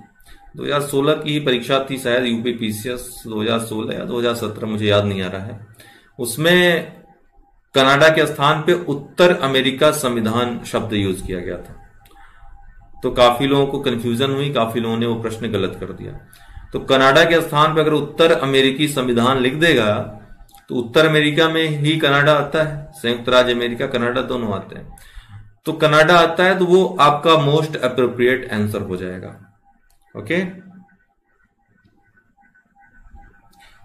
2016 की ही परीक्षा थी शायद, यूपीपीसीएस 2016 या 2017 मुझे याद नहीं आ रहा है, उसमें कनाडा के स्थान पे उत्तर अमेरिका संविधान शब्द यूज किया गया था। तो काफी लोगों को कंफ्यूजन हुई, काफी लोगों ने वो प्रश्न गलत कर दिया। तो कनाडा के स्थान पे अगर उत्तर अमेरिकी संविधान लिख देगा तो उत्तर अमेरिका में ही कनाडा आता है, संयुक्त राज्य अमेरिका कनाडा दोनों आते हैं। तो कनाडा आता है तो वो आपका मोस्ट अप्रोप्रिएट आंसर हो जाएगा। Okay,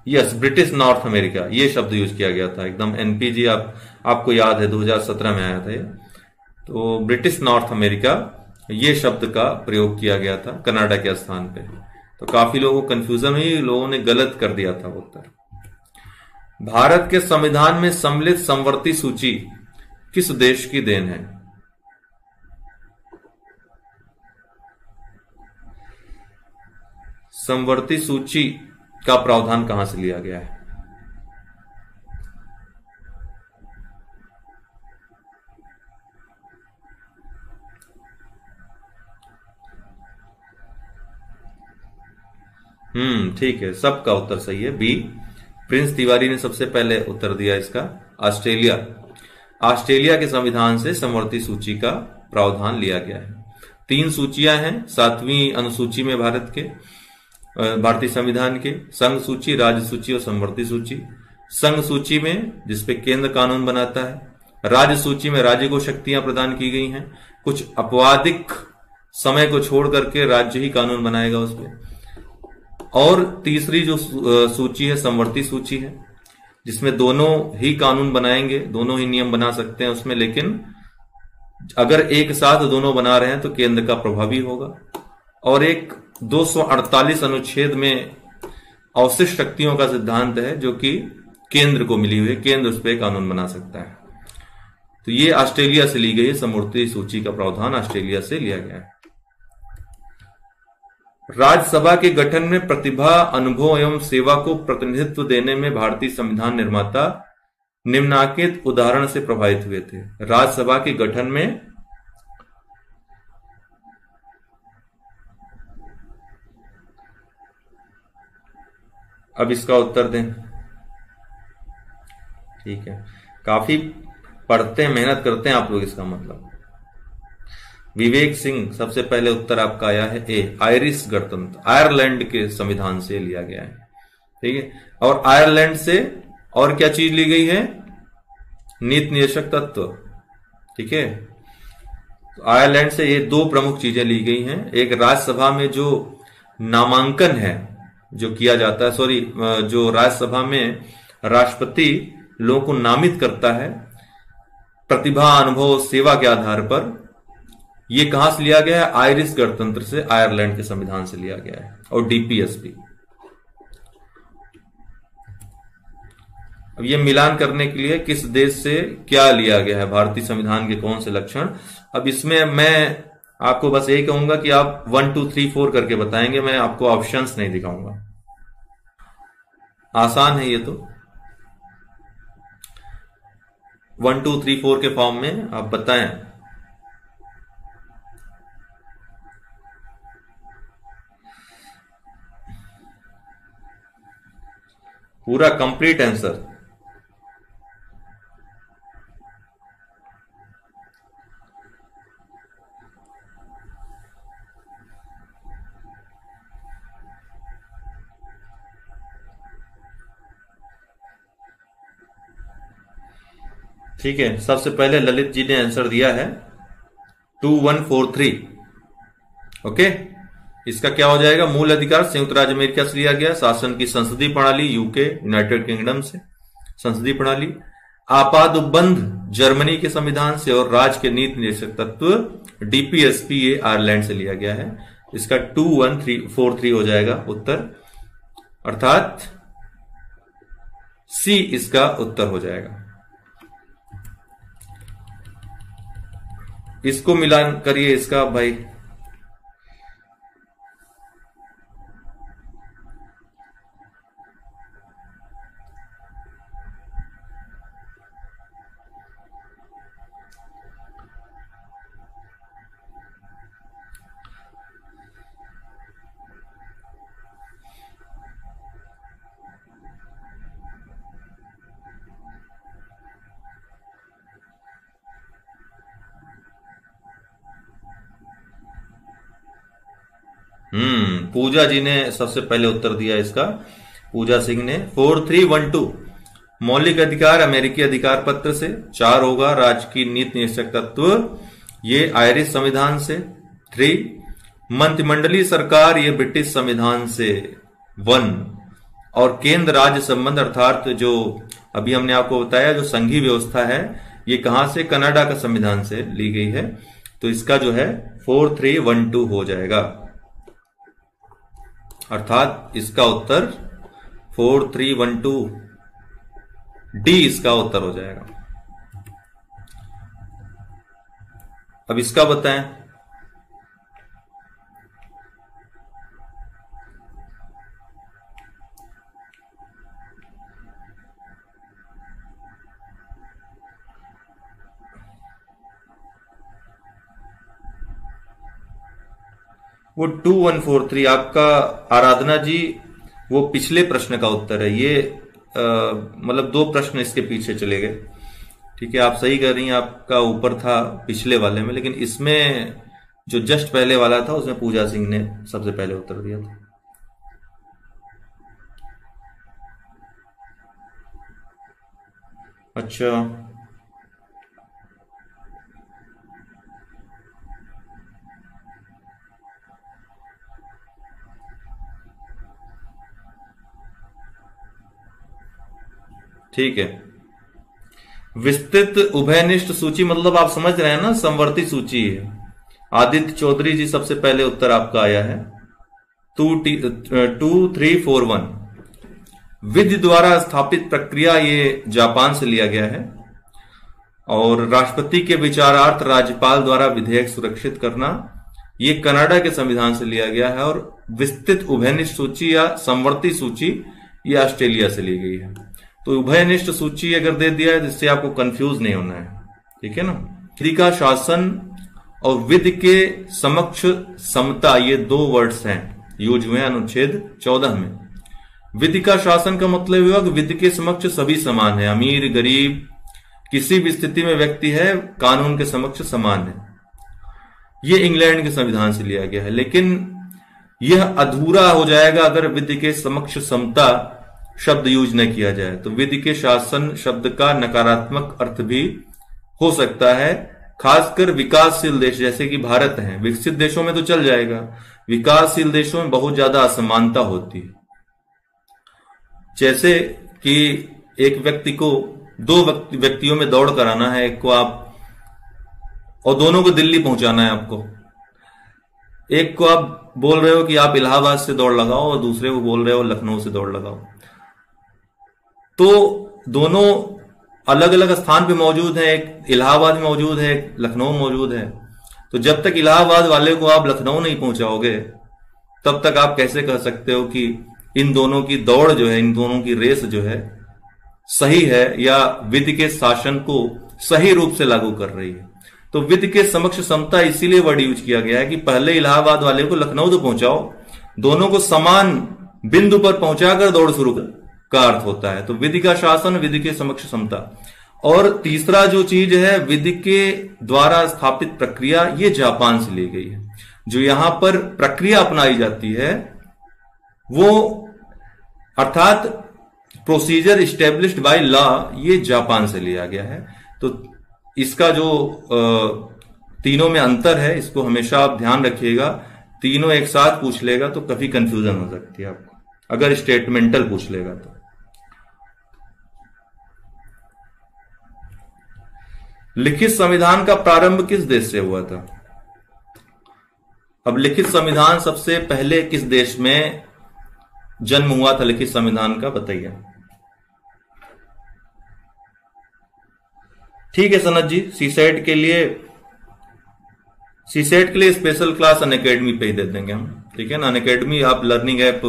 yes, British north America ये शब्द यूज किया गया था एकदम। एनपीजी आपको याद है 2017 में आया था ये। तो ब्रिटिश नॉर्थ अमेरिका ये शब्द का प्रयोग किया गया था कनाडा के स्थान पे। तो काफी लोगों को कंफ्यूजन हुई, लोगों ने गलत कर दिया था उत्तर। भारत के संविधान में सम्मिलित समवर्ती सूची किस देश की देन है? समवर्ती सूची का प्रावधान कहां से लिया गया है? ठीक है, सबका उत्तर सही है। बी, प्रिंस तिवारी ने सबसे पहले उत्तर दिया इसका। ऑस्ट्रेलिया, ऑस्ट्रेलिया के संविधान से समवर्ती सूची का प्रावधान लिया गया है। 3 सूचियां हैं 7वीं अनुसूची में भारत के भारतीय संविधान के, संघ सूची, राज्य सूची और समवर्ती सूची। संघ सूची में जिसपे केंद्र कानून बनाता है, राज्य सूची में राज्य को शक्तियां प्रदान की गई हैं, कुछ अपवादिक समय को छोड़ करके राज्य ही कानून बनाएगा उस पर। और तीसरी जो सूची है समवर्ती सूची है, जिसमें दोनों ही कानून बनाएंगे, दोनों ही नियम बना सकते हैं उसमें, लेकिन अगर एक साथ दोनों बना रहे हैं तो केंद्र का प्रभावी होगा। और एक 248 अनुच्छेद में अवशिष्ट शक्तियों का सिद्धांत है जो कि केंद्र को मिली हुई है, केंद्र उस पर कानून बना सकता है। तो ये ऑस्ट्रेलिया से ली गई है, समवर्ती सूची का प्रावधान ऑस्ट्रेलिया से लिया गया है। राज्यसभा के गठन में प्रतिभा, अनुभव एवं सेवा को प्रतिनिधित्व देने में भारतीय संविधान निर्माता निम्नलिखित उदाहरण से प्रभावित हुए थे। राज्यसभा के गठन में अब इसका उत्तर दें। ठीक है, काफी पढ़ते हैं, मेहनत करते हैं आप लोग, इसका मतलब। विवेक सिंह, सबसे पहले उत्तर आपका आया है ए, आयरिश गणतंत्र, आयरलैंड के संविधान से लिया गया है। ठीक है, और आयरलैंड से और क्या चीज ली गई है? नीति निर्देशक तत्व। ठीक है, तो आयरलैंड से ये 2 प्रमुख चीजें ली गई हैं। एक, राज्यसभा में जो नामांकन है जो किया जाता है, जो राज्यसभा में राष्ट्रपति लोगों को नामित करता है प्रतिभा, अनुभव, सेवा के आधार पर, ये कहां से लिया गया है? आयरिश गणतंत्र से, आयरलैंड के संविधान से लिया गया है। और डीपीएसपी, अब ये मिलान करने के लिए किस देश से क्या लिया गया है, भारतीय संविधान के कौन से लक्षण। अब इसमें मैं आपको बस यही कहूंगा कि आप 1 2 3 4 करके बताएंगे, मैं आपको ऑप्शंस नहीं दिखाऊंगा। आसान है ये तो, 1 2 3 4 के फॉर्म में आप बताएं। पूरा कंप्लीट आंसर। ठीक है, सबसे पहले ललित जी ने आंसर दिया है 2143। ओके, इसका क्या हो जाएगा? मूल अधिकार संयुक्त राज्य अमेरिका से लिया गया, शासन की संसदीय प्रणाली यूके, यूनाइटेड किंगडम से संसदीय प्रणाली, आपात उपबंध जर्मनी के संविधान से, और राज्य के नीति निर्देशक तत्व डीपीएसपी ये आयरलैंड से लिया गया है। इसका 2143 हो जाएगा उत्तर, अर्थात सी इसका उत्तर हो जाएगा। इसको मिलान करिए इसका भाई। पूजा जी ने सबसे पहले उत्तर दिया इसका, पूजा सिंह ने। 4312 मौलिक अधिकार अमेरिकी अधिकार पत्र से, 4 होगा राज्य की नीति निर्देशक तत्व, ये आयरिश संविधान से। 3 मंत्रिमंडलीय सरकार, ये ब्रिटिश संविधान से। 1 और केंद्र राज्य संबंध, अर्थात जो अभी हमने आपको बताया जो संघीय व्यवस्था है, ये कहां से? कनाडा का संविधान से ली गई है। तो इसका जो है 4312 हो जाएगा, अर्थात इसका उत्तर 4312 डी इसका उत्तर हो जाएगा। अब इसका बताएं। वो 2143 आपका आराधना जी, वो पिछले प्रश्न का उत्तर है। ये मतलब 2 प्रश्न इसके पीछे चले गए। ठीक है, आप सही कह रही हैं, आपका ऊपर था पिछले वाले में, लेकिन इसमें जो जस्ट पहले वाला था उसमें पूजा सिंह ने सबसे पहले उत्तर दिया था। अच्छा, ठीक है। विस्तृत उभयनिष्ठ सूची मतलब आप समझ रहे हैं ना, समवर्ती सूची है। आदित्य चौधरी जी सबसे पहले उत्तर आपका आया है 2341। विधि द्वारा स्थापित प्रक्रिया, ये जापान से लिया गया है। और राष्ट्रपति के विचारार्थ राज्यपाल द्वारा विधेयक सुरक्षित करना, ये कनाडा के संविधान से लिया गया है। और विस्तृत उभयनिष्ठ सूची या समवर्ती सूची ये ऑस्ट्रेलिया से ली गई है। तो उभयनिष्ठ सूची अगर दे दिया है तो इससे आपको कंफ्यूज नहीं होना है, ठीक है ना। विधि का शासन और विधि के समक्ष समता, ये 2 वर्ड्स हैं, यूज हुए अनुच्छेद 14 में। विधि का शासन का मतलब हुआ कि विधि के समक्ष सभी समान है, अमीर गरीब किसी भी स्थिति में व्यक्ति है कानून के समक्ष समान है। यह इंग्लैंड के संविधान से लिया गया है, लेकिन यह अधूरा हो जाएगा अगर विधि के समक्ष समता शब्द यूज न किया जाए। तो विधि के शासन शब्द का नकारात्मक अर्थ भी हो सकता है, खासकर विकासशील देश जैसे कि भारत है। विकसित देशों में तो चल जाएगा, विकासशील देशों में बहुत ज्यादा असमानता होती है। जैसे कि एक व्यक्ति को 2 व्यक्तियों में दौड़ कराना है, एक को आप और दोनों को दिल्ली पहुंचाना है आपको। एक को आप बोल रहे हो कि आप इलाहाबाद से दौड़ लगाओ और दूसरे को बोल रहे हो लखनऊ से दौड़ लगाओ। तो दोनों अलग अलग स्थान पे मौजूद है, एक इलाहाबाद में मौजूद है, एक लखनऊ मौजूद है। तो जब तक इलाहाबाद वाले को आप लखनऊ नहीं पहुंचाओगे तब तक आप कैसे कह सकते हो कि इन दोनों की दौड़ जो है, इन दोनों की रेस जो है सही है या विधि के शासन को सही रूप से लागू कर रही है। तो विधि के समक्ष समता इसीलिए वर्ड यूज किया गया है कि पहले इलाहाबाद वाले को लखनऊ तो पहुंचाओ, दोनों को समान बिंदु पर पहुंचाकर दौड़ शुरू का अर्थ होता है। तो विधि का शासन, विधि के समक्ष समता। और तीसरा जो चीज है, विधि के द्वारा स्थापित प्रक्रिया, ये जापान से ली गई है। जो यहां पर प्रक्रिया अपनाई जाती है वो अर्थात प्रोसीजर इस्टेब्लिश्ड बाय लॉ, ये जापान से लिया गया है। तो इसका जो तीनों में अंतर है, इसको हमेशा आप ध्यान रखिएगा। तीनों एक साथ पूछ लेगा तो काफी कंफ्यूजन हो सकती है आपको, अगर स्टेटमेंटल पूछ लेगा तो। लिखित संविधान का प्रारंभ किस देश से हुआ था? अब लिखित संविधान सबसे पहले किस देश में जन्म हुआ था लिखित संविधान का, बताइए। ठीक है सनत जी, सीसेट के लिए स्पेशल क्लास अनअकैडमी पे ही दे देंगे हम, ठीक है ना। अनअकैडमी आप लर्निंग ऐप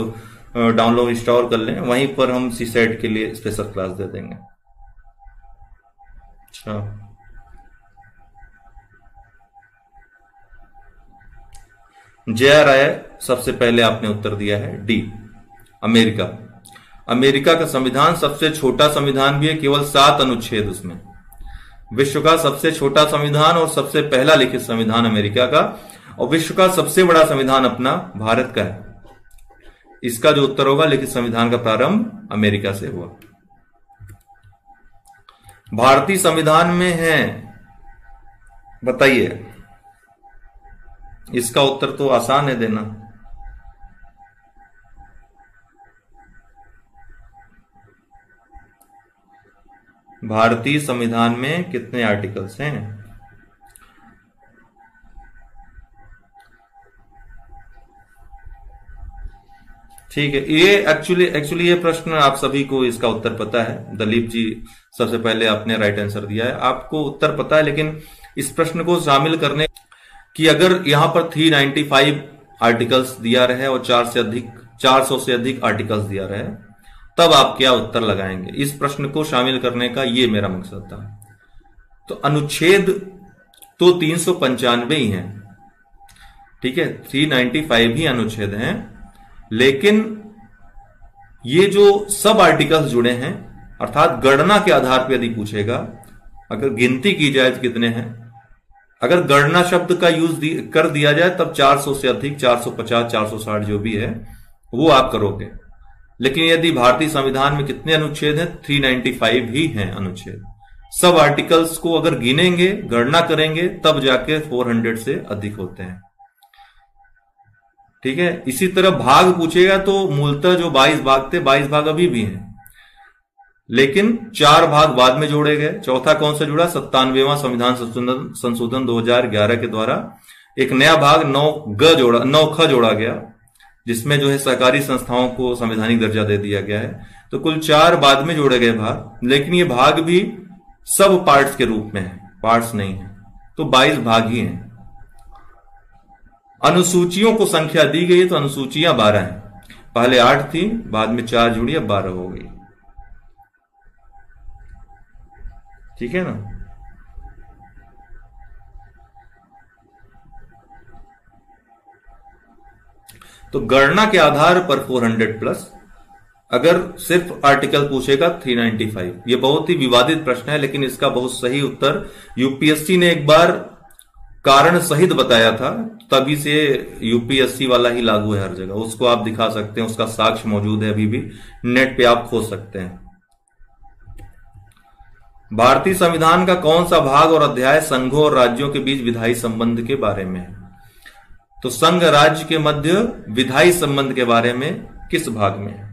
डाउनलोड इंस्टॉल कर लें, वहीं पर हम सीसेट के लिए स्पेशल क्लास दे देंगे। अच्छा, जया राय सबसे पहले आपने उत्तर दिया है डी, अमेरिका। अमेरिका का संविधान सबसे छोटा संविधान भी है, केवल 7 अनुच्छेद उसमें। विश्व का सबसे छोटा संविधान और सबसे पहला लिखित संविधान अमेरिका का, और विश्व का सबसे बड़ा संविधान अपना भारत का है। इसका जो उत्तर होगा, लिखित संविधान का प्रारंभ अमेरिका से हुआ। भारतीय संविधान में है, बताइए। इसका उत्तर तो आसान है देना। भारतीय संविधान में कितने आर्टिकल्स हैं? ठीक है, ये एक्चुअली ये प्रश्न आप सभी को इसका उत्तर पता है। दलीप जी सबसे पहले आपने राइट आंसर दिया है, आपको उत्तर पता है, लेकिन इस प्रश्न को शामिल करने कि अगर यहां पर 395 आर्टिकल्स दिया रहे और 400 से अधिक आर्टिकल्स दिया रहे, तब आप क्या उत्तर लगाएंगे। इस प्रश्न को शामिल करने का ये मेरा मकसद था। तो अनुच्छेद तो 395 ही हैं, ठीक है, 395 ही अनुच्छेद हैं, लेकिन ये जो सब आर्टिकल्स जुड़े हैं, अर्थात गणना के आधार पर यदि पूछेगा, अगर गिनती की जाए तो कितने हैं, अगर गणना शब्द का यूज कर दिया जाए तब 400 से अधिक, 450, 460 जो भी है वो आप करोगे। लेकिन यदि भारतीय संविधान में कितने अनुच्छेद हैं, 395 ही हैं अनुच्छेद। सब आर्टिकल्स को अगर गिनेंगे, गणना करेंगे, तब जाके 400 से अधिक होते हैं, ठीक है। इसी तरह भाग पूछेगा तो मूलतः जो 22 भाग थे, 22 भाग अभी भी हैं, लेकिन 4 भाग बाद में जोड़े गए। चौथा कौन सा जुड़ा, 97वां संविधान संशोधन 2011 के द्वारा एक नया भाग 9ख जोड़ा गया, जिसमें जो है सहकारी संस्थाओं को संवैधानिक दर्जा दे दिया गया है। तो कुल 4 बाद में जोड़े गए भाग, लेकिन ये भाग भी सब पार्ट्स के रूप में है, पार्ट्स नहीं है, तो 22 भाग ही हैं। अनुसूचियों को संख्या दी गई तो अनुसूचियां 12 हैं, पहले 8 थी, बाद में 4 जुड़ी, अब 12 हो गई, ठीक है ना। तो गणना के आधार पर 400 प्लस, अगर सिर्फ आर्टिकल पूछेगा 395। यह बहुत ही विवादित प्रश्न है, लेकिन इसका बहुत सही उत्तर यूपीएससी ने एक बार कारण सहित बताया था, तभी से यूपीएससी वाला ही लागू है हर जगह। उसको आप दिखा सकते हैं, उसका साक्ष्य मौजूद है, अभी भी नेट पे आप खोज सकते हैं। भारतीय संविधान का कौन सा भाग और अध्याय संघों और राज्यों के बीच विधायी संबंध के बारे में है। तो संघ राज्य के मध्य विधायी संबंध के बारे में किस भाग में है।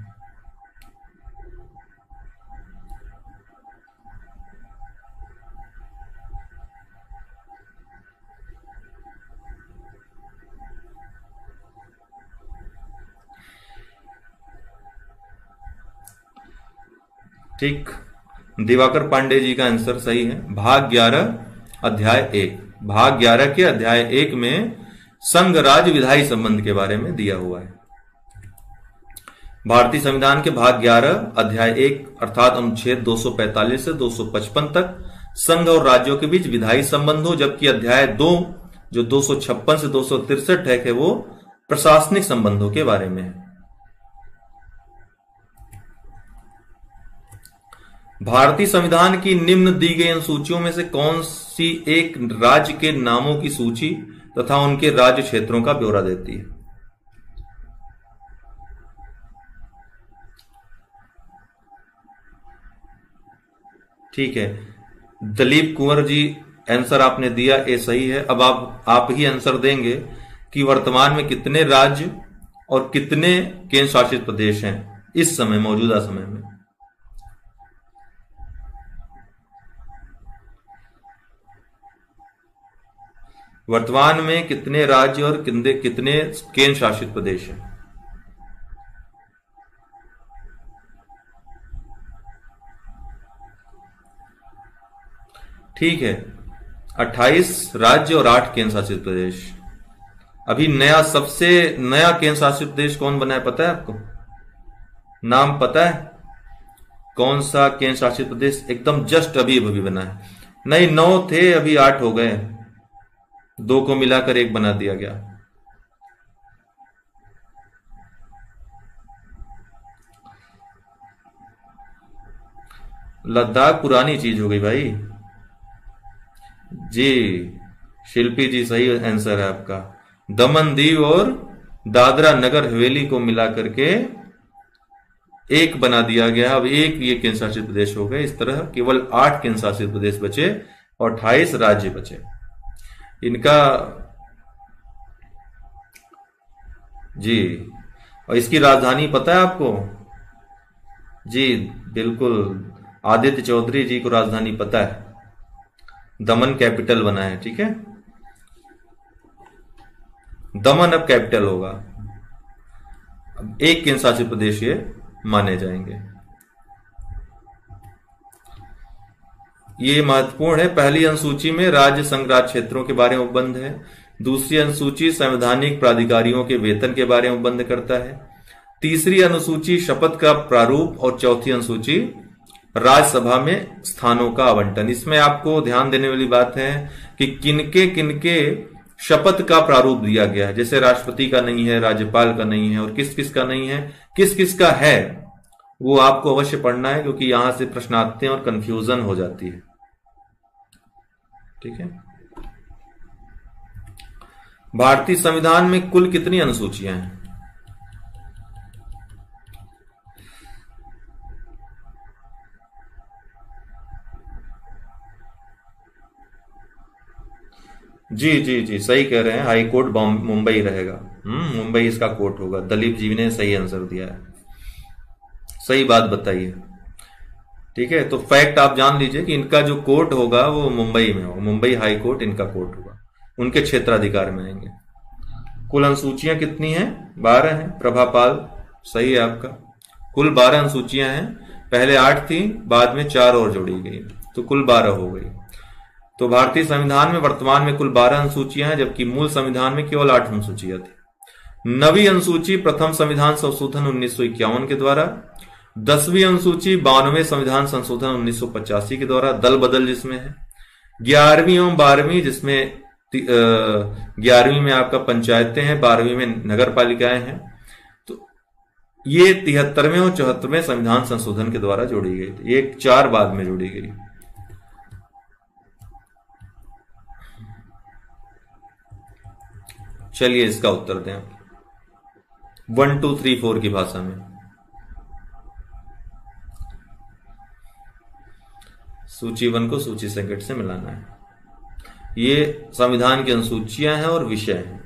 ठीक, दिवाकर पांडे जी का आंसर सही है। भाग 11 अध्याय 1, भाग 11 के अध्याय 1 में संघ राज्य विधायी संबंध के बारे में दिया हुआ है। भारतीय संविधान के भाग 11 अध्याय 1 अर्थात अनुच्छेद 245 से 255 तक संघ और राज्यों के बीच विधायी संबंध हो, जबकि अध्याय 2 जो 256 से 263 है वो प्रशासनिक संबंधों के बारे में है। भारतीय संविधान की निम्न दी गई अनुसूचियों में से कौन सी एक राज्य के नामों की सूची तथा उनके राज्य क्षेत्रों का ब्यौरा देती है। ठीक है, दलीप कुंवर जी आंसर आपने दिया, ये सही है। अब आप ही आंसर देंगे कि वर्तमान में कितने राज्य और कितने केंद्र शासित प्रदेश हैं इस समय, मौजूदा समय में। वर्तमान में कितने राज्य और कितने केंद्र शासित प्रदेश हैं। ठीक है, 28 राज्य और 8 केंद्र शासित प्रदेश। अभी सबसे नया केंद्र शासित प्रदेश कौन बना है पता है आपको? नाम पता है कौन सा केंद्र शासित प्रदेश एकदम जस्ट अभी बना है? नहीं, 9 थे, अभी 8 हो गए, 2 को मिलाकर 1 बना दिया गया। लद्दाख पुरानी चीज हो गई भाई जी। शिल्पी जी सही आंसर है आपका। दमन दीव और दादरा नगर हवेली को मिलाकर के 1 बना दिया गया। अब 1 ये केंद्र शासित प्रदेश हो गए। इस तरह केवल 8 केंद्र शासित प्रदेश बचे और 28 राज्य बचे। इनका जी, और इसकी राजधानी पता है आपको? जी बिल्कुल, आदित्य चौधरी जी को राजधानी पता है, दमन कैपिटल बना है। ठीक है, दमन अब कैपिटल होगा। एक केंद्र शासित प्रदेश ये माने जाएंगे। ये महत्वपूर्ण है। पहली अनुसूची में राज्य संघ राज्य क्षेत्रों के बारे में उपबंध है। दूसरी अनुसूची संवैधानिक प्राधिकारियों के वेतन के बारे में उपबंध करता है। तीसरी अनुसूची शपथ का प्रारूप और चौथी अनुसूची राज्यसभा में स्थानों का आवंटन। इसमें आपको ध्यान देने वाली बात है कि किनके किनके शपथ का प्रारूप दिया गया है। जैसे राष्ट्रपति का नहीं है, राज्यपाल का नहीं है, और किस किस का नहीं है, किस किस का है, वो आपको अवश्य पढ़ना है, क्योंकि यहां से प्रश्न आते हैं और कंफ्यूजन हो जाती है। ठीक है। भारतीय संविधान में कुल कितनी अनुसूचियां हैं? जी जी जी, सही कह रहे हैं। हाई कोर्ट मुंबई रहेगा। मुंबई इसका कोर्ट होगा। दलीप जी ने सही आंसर दिया है, सही बात बताई है। ठीक है, तो फैक्ट आप जान लीजिए कि इनका जो कोर्ट होगा वो मुंबई में होगा। मुंबई हाई कोर्ट इनका कोर्ट होगा, उनके क्षेत्राधिकार में आएंगे। कुल अनुसूचियां कितनी हैं? 12 हैं। प्रभापाल सही है आपका। कुल 12 अनुसूचियां हैं। पहले 8 थी, बाद में 4 और जोड़ी गई, तो कुल 12 हो गई। तो भारतीय संविधान में वर्तमान में कुल 12 अनुसूचियां हैं, जबकि मूल संविधान में केवल 8 अनुसूचियां थी। 9वीं अनुसूची प्रथम संविधान संशोधन 1951 के द्वारा, 10वीं अनुसूची 92वें संविधान संशोधन 1985 के द्वारा, दल बदल जिसमें है, 11वीं एवं 12वीं, जिसमें 11वीं में आपका पंचायतें हैं, 12वीं में नगर पालिकाएं हैं। तो ये 73वें और 74वें संविधान संशोधन के द्वारा जोड़ी गई थी। ये 4 बाद में जोड़ी गई। चलिए इसका उत्तर दें 1 2 3 4 की भाषा में। सूची 1 को सूची संकट से मिलाना है। ये संविधान की अनुसूचियां हैं और विषय हैं।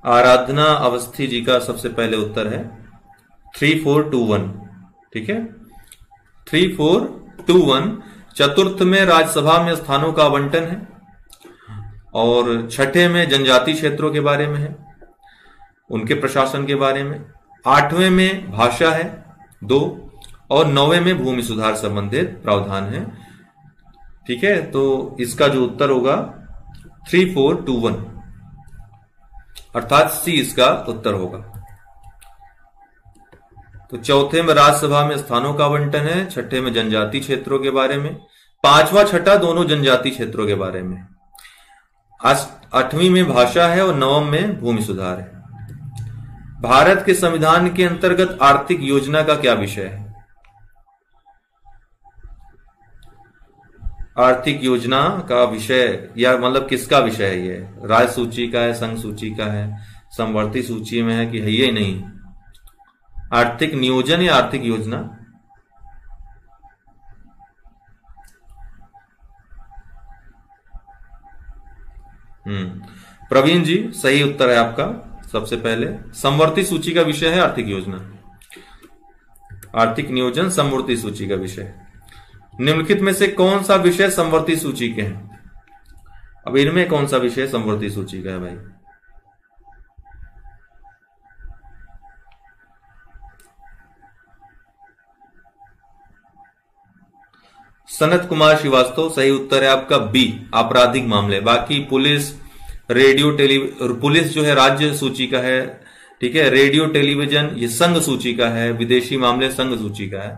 आराधना अवस्थी जी का सबसे पहले उत्तर है 3421। ठीक है, 3421 चतुर्थ में राज्यसभा में स्थानों का आवंटन है, और छठे में जनजाति क्षेत्रों के बारे में है, उनके प्रशासन के बारे में। 8वें में भाषा है 2, और 9वें में भूमि सुधार संबंधित प्रावधान है। ठीक है, तो इसका जो उत्तर होगा 3421, अर्थात सी इसका उत्तर होगा। तो चौथे में राज्यसभा में स्थानों का आवंटन है, छठे में जनजाति क्षेत्रों के बारे में, 5वां 6ठा दोनों जनजाति क्षेत्रों के बारे में, 8वीं में भाषा है और 9वें में भूमि सुधार है। भारत के संविधान के अंतर्गत आर्थिक योजना का क्या विषय है? आर्थिक योजना का विषय, या मतलब किसका विषय है? ये राज्य सूची का है, संघ सूची का है, समवर्ती सूची में है कि है ये? नहीं, आर्थिक नियोजन या आर्थिक योजना। प्रवीण जी सही उत्तर है आपका। सबसे पहले समवर्ती सूची का विषय है आर्थिक योजना, आर्थिक नियोजन समवर्ती सूची का विषय। निम्नलिखित में से कौन सा विषय समवर्ती सूची के हैं? अब इनमें कौन सा विषय समवर्ती सूची का है भाई? सनत कुमार श्रीवास्तव सही उत्तर है आपका बी, आपराधिक मामले। बाकी पुलिस, रेडियो, पुलिस जो है राज्य सूची का है। ठीक है, रेडियो टेलीविजन ये संघ सूची का है, विदेशी मामले संघ सूची का है,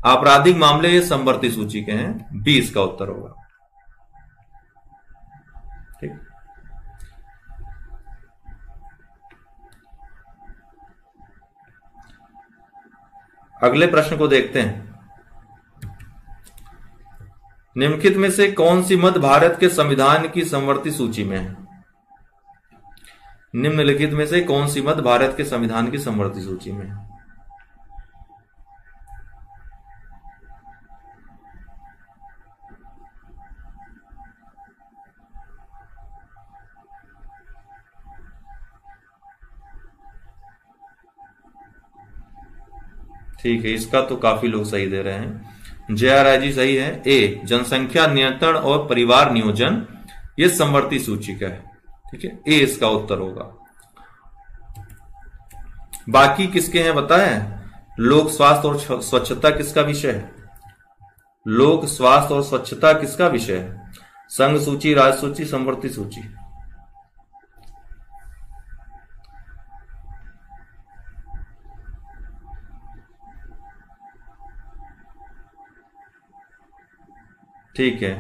आपराधिक मामले ये समवर्ती सूची के हैं। बी इसका उत्तर होगा। ठीक, अगले प्रश्न को देखते हैं। निम्नलिखित में से कौन सी मद भारत के संविधान की समवर्ती सूची में है? निम्नलिखित में से कौन सी मद भारत के संविधान की समवर्ती सूची में है? ठीक है, इसका तो काफी लोग सही दे रहे हैं। जया राय जी सही है। ए, जनसंख्या नियंत्रण और परिवार नियोजन, ये समवर्ती सूची का है। ठीक है, ए इसका उत्तर होगा। बाकी किसके हैं बताएं? लोक स्वास्थ्य और स्वच्छता किसका विषय है? लोक स्वास्थ्य और स्वच्छता किसका विषय है? संघ सूची, राज्य सूची, समवर्ती सूची? ठीक है,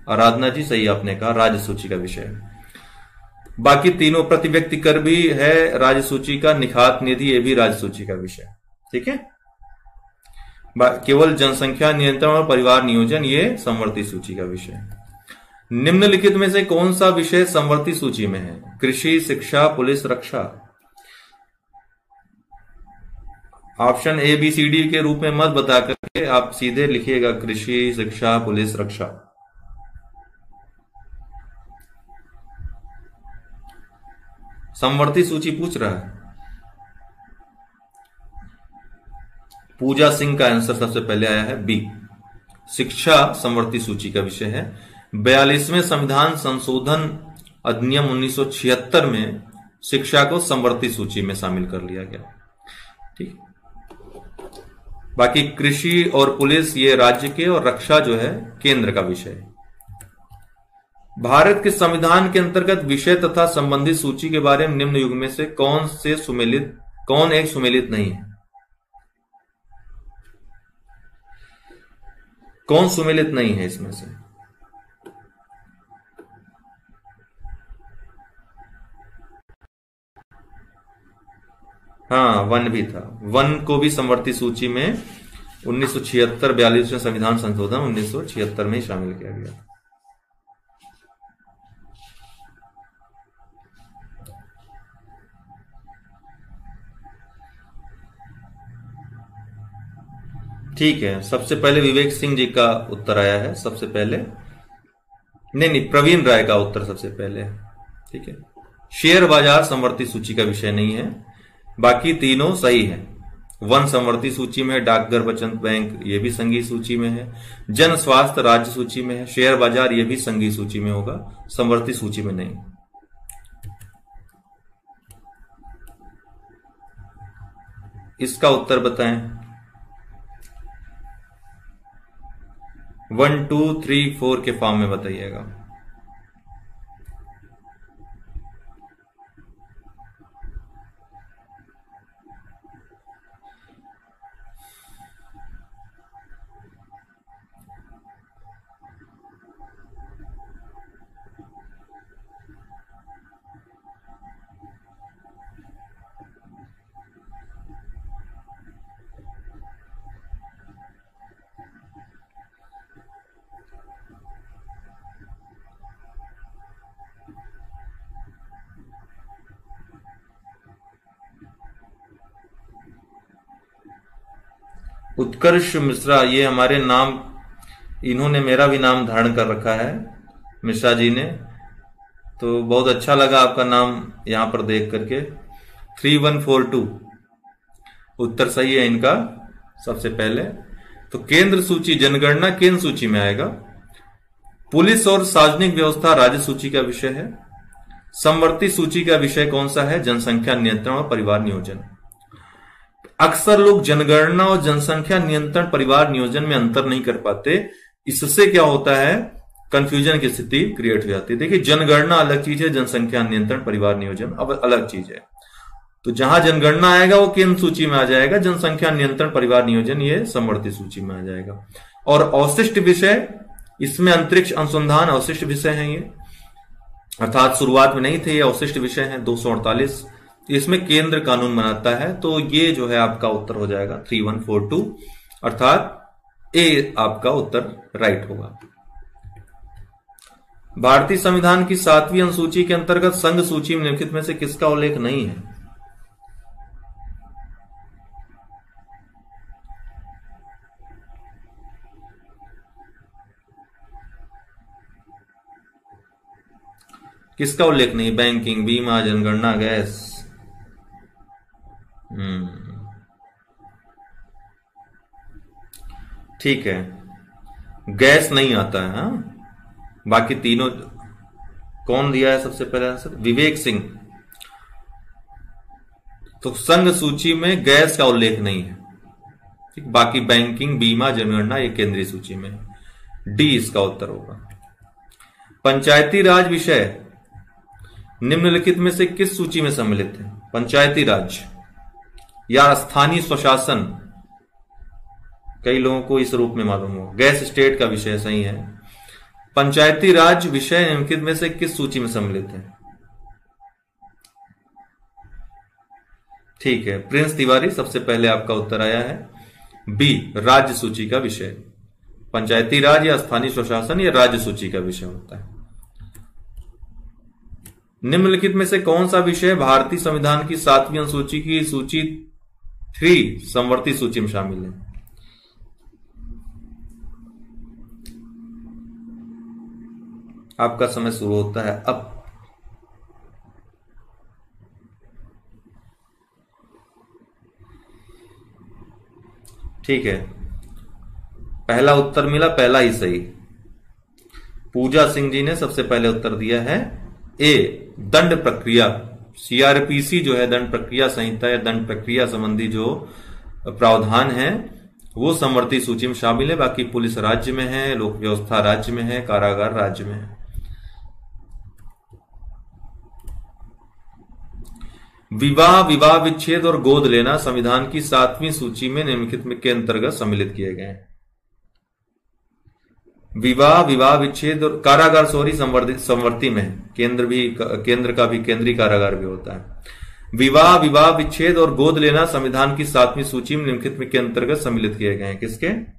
आराधना जी सही आपने कहा, राज्य सूची का विषय है। बाकी तीनों, प्रति व्यक्ति कर भी है राज्य सूची का, निखात निधि ये भी राज्य सूची का विषय। ठीक है, केवल जनसंख्या नियंत्रण और परिवार नियोजन ये समवर्ती सूची का विषय। निम्नलिखित में से कौन सा विषय समवर्ती सूची में है? कृषि, शिक्षा, पुलिस, रक्षा? Option A B C D के रूप में मत बता करके आप सीधे लिखिएगा कृषि, शिक्षा, पुलिस, रक्षा। समवर्ती सूची पूछ रहा है। पूजा सिंह का आंसर सबसे पहले आया है बी, शिक्षा समवर्ती सूची का विषय है। 42वें संविधान संशोधन अधिनियम 1976 में शिक्षा को समवर्ती सूची में शामिल कर लिया गया। ठीक, बाकी कृषि और पुलिस ये राज्य के, और रक्षा जो है केंद्र का विषय है। भारत के संविधान के अंतर्गत विषय तथा संबंधित सूची के बारे में निम्न युग में से कौन एक सुमेलित नहीं है? कौन सुमेलित नहीं है इसमें से? हाँ, वन भी था। वन को भी समवर्ती सूची में 1976 42वें संविधान संशोधन 1976 में ही शामिल किया गया। ठीक है, सबसे पहले विवेक सिंह जी का उत्तर आया है सबसे पहले। नहीं, प्रवीण राय का उत्तर सबसे पहले। ठीक है, शेयर बाजार समवर्ती सूची का विषय नहीं है। बाकी तीनों सही है। वन समवर्ती सूची में, डाकघर बचत बैंक ये भी संघीय सूची में है, जन स्वास्थ्य राज्य सूची में है, शेयर बाजार ये भी संघीय सूची में होगा, समवर्ती सूची में नहीं। इसका उत्तर बताएं। 1 2 3 4 के फॉर्म में बताइएगा। उत्कर्ष मिश्रा, ये हमारे नाम, इन्होंने मेरा भी नाम धारण कर रखा है, मिश्रा जी ने, तो बहुत अच्छा लगा आपका नाम यहां पर देख करके। 3142 उत्तर सही है इनका। सबसे पहले तो केंद्र सूची, जनगणना केंद्र सूची में आएगा। पुलिस और सार्वजनिक व्यवस्था राज्य सूची का विषय है। समवर्ती सूची का विषय कौन सा है? जनसंख्या नियंत्रण और परिवार नियोजन। अक्सर लोग जनगणना और जनसंख्या नियंत्रण परिवार नियोजन में अंतर नहीं कर पाते, इससे क्या होता है, कंफ्यूजन की स्थिति क्रिएट हो जाती है। देखिए, जनगणना अलग चीज है, जनसंख्या नियंत्रण परिवार नियोजन अब अलग चीज है। तो जहां जनगणना आएगा वो केंद्र सूची में आ जाएगा, जनसंख्या नियंत्रण परिवार नियोजन ये समवर्ती सूची में आ जाएगा। और अवशिष्ट विषय, इसमें अंतरिक्ष अनुसंधान अवशिष्ट विषय है ये, अर्थात शुरुआत में नहीं थे, ये अवशिष्ट विषय है। 248 इसमें केंद्र कानून बनाता है, तो ये जो है आपका उत्तर हो जाएगा 3142, अर्थात ए आपका उत्तर राइट होगा। भारतीय संविधान की 7वीं अनुसूची के अंतर्गत संघ सूची में निम्नलिखित में से किसका उल्लेख नहीं है? किसका उल्लेख नहीं? बैंकिंग, बीमा, जनगणना, गैस। ठीक है, गैस नहीं आता है। हाँ, बाकी तीनों। कौन दिया है सबसे पहले आंसर? विवेक सिंह। तो संघ सूची में गैस का उल्लेख नहीं है। ठीक, बाकी बैंकिंग, बीमा, जनगणना ये केंद्रीय सूची में है। डी इसका उत्तर होगा। पंचायती राज विषय निम्नलिखित में से किस सूची में सम्मिलित है? पंचायती राज या स्थानीय स्वशासन, कई लोगों को इस रूप में मालूम हो। गैस स्टेट का विषय सही है। पंचायती राज विषय निम्नलिखित में से किस सूची में सम्मिलित है? ठीक है, प्रिंस तिवारी, सबसे पहले आपका उत्तर आया है बी, राज्य सूची का विषय। पंचायती राज या स्थानीय स्वशासन ये राज्य सूची का विषय होता है। निम्नलिखित में से कौन सा विषय भारतीय संविधान की 7वीं अनुसूची की सूची 3 समवर्ती सूची में शामिल है? आपका समय शुरू होता है अब। ठीक है, पहला उत्तर मिला, पहला ही सही। पूजा सिंह जी ने सबसे पहले उत्तर दिया है ए, दंड प्रक्रिया। सीआरपीसी जो है, दंड प्रक्रिया संहिता या दंड प्रक्रिया संबंधी जो प्रावधान है वो समवर्ती सूची में शामिल है। बाकी पुलिस राज्य में है, लोक व्यवस्था राज्य में है, कारागार राज्य में है। विवाह, विवाह विच्छेद और गोद लेना संविधान की 7वीं सूची में निम्नलिखित के अंतर्गत सम्मिलित किए गए हैं। विवाह, विवाह विच्छेद और कारागार समवर्ती में है। केंद्र का भी केंद्रीय कारागार भी होता है। विवाह, विवाह विच्छेद और गोद लेना संविधान की 7वीं सूची में निम्नलिखित के अंतर्गत सम्मिलित किए गए हैं। किसके?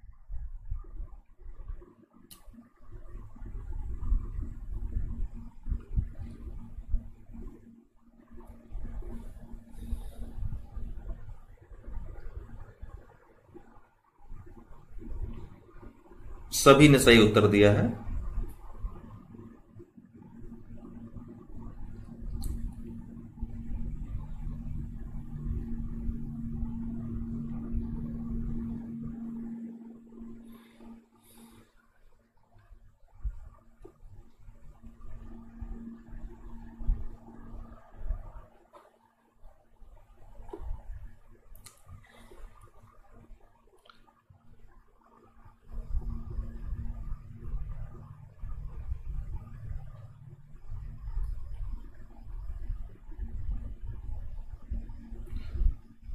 सभी ने सही उत्तर दिया है।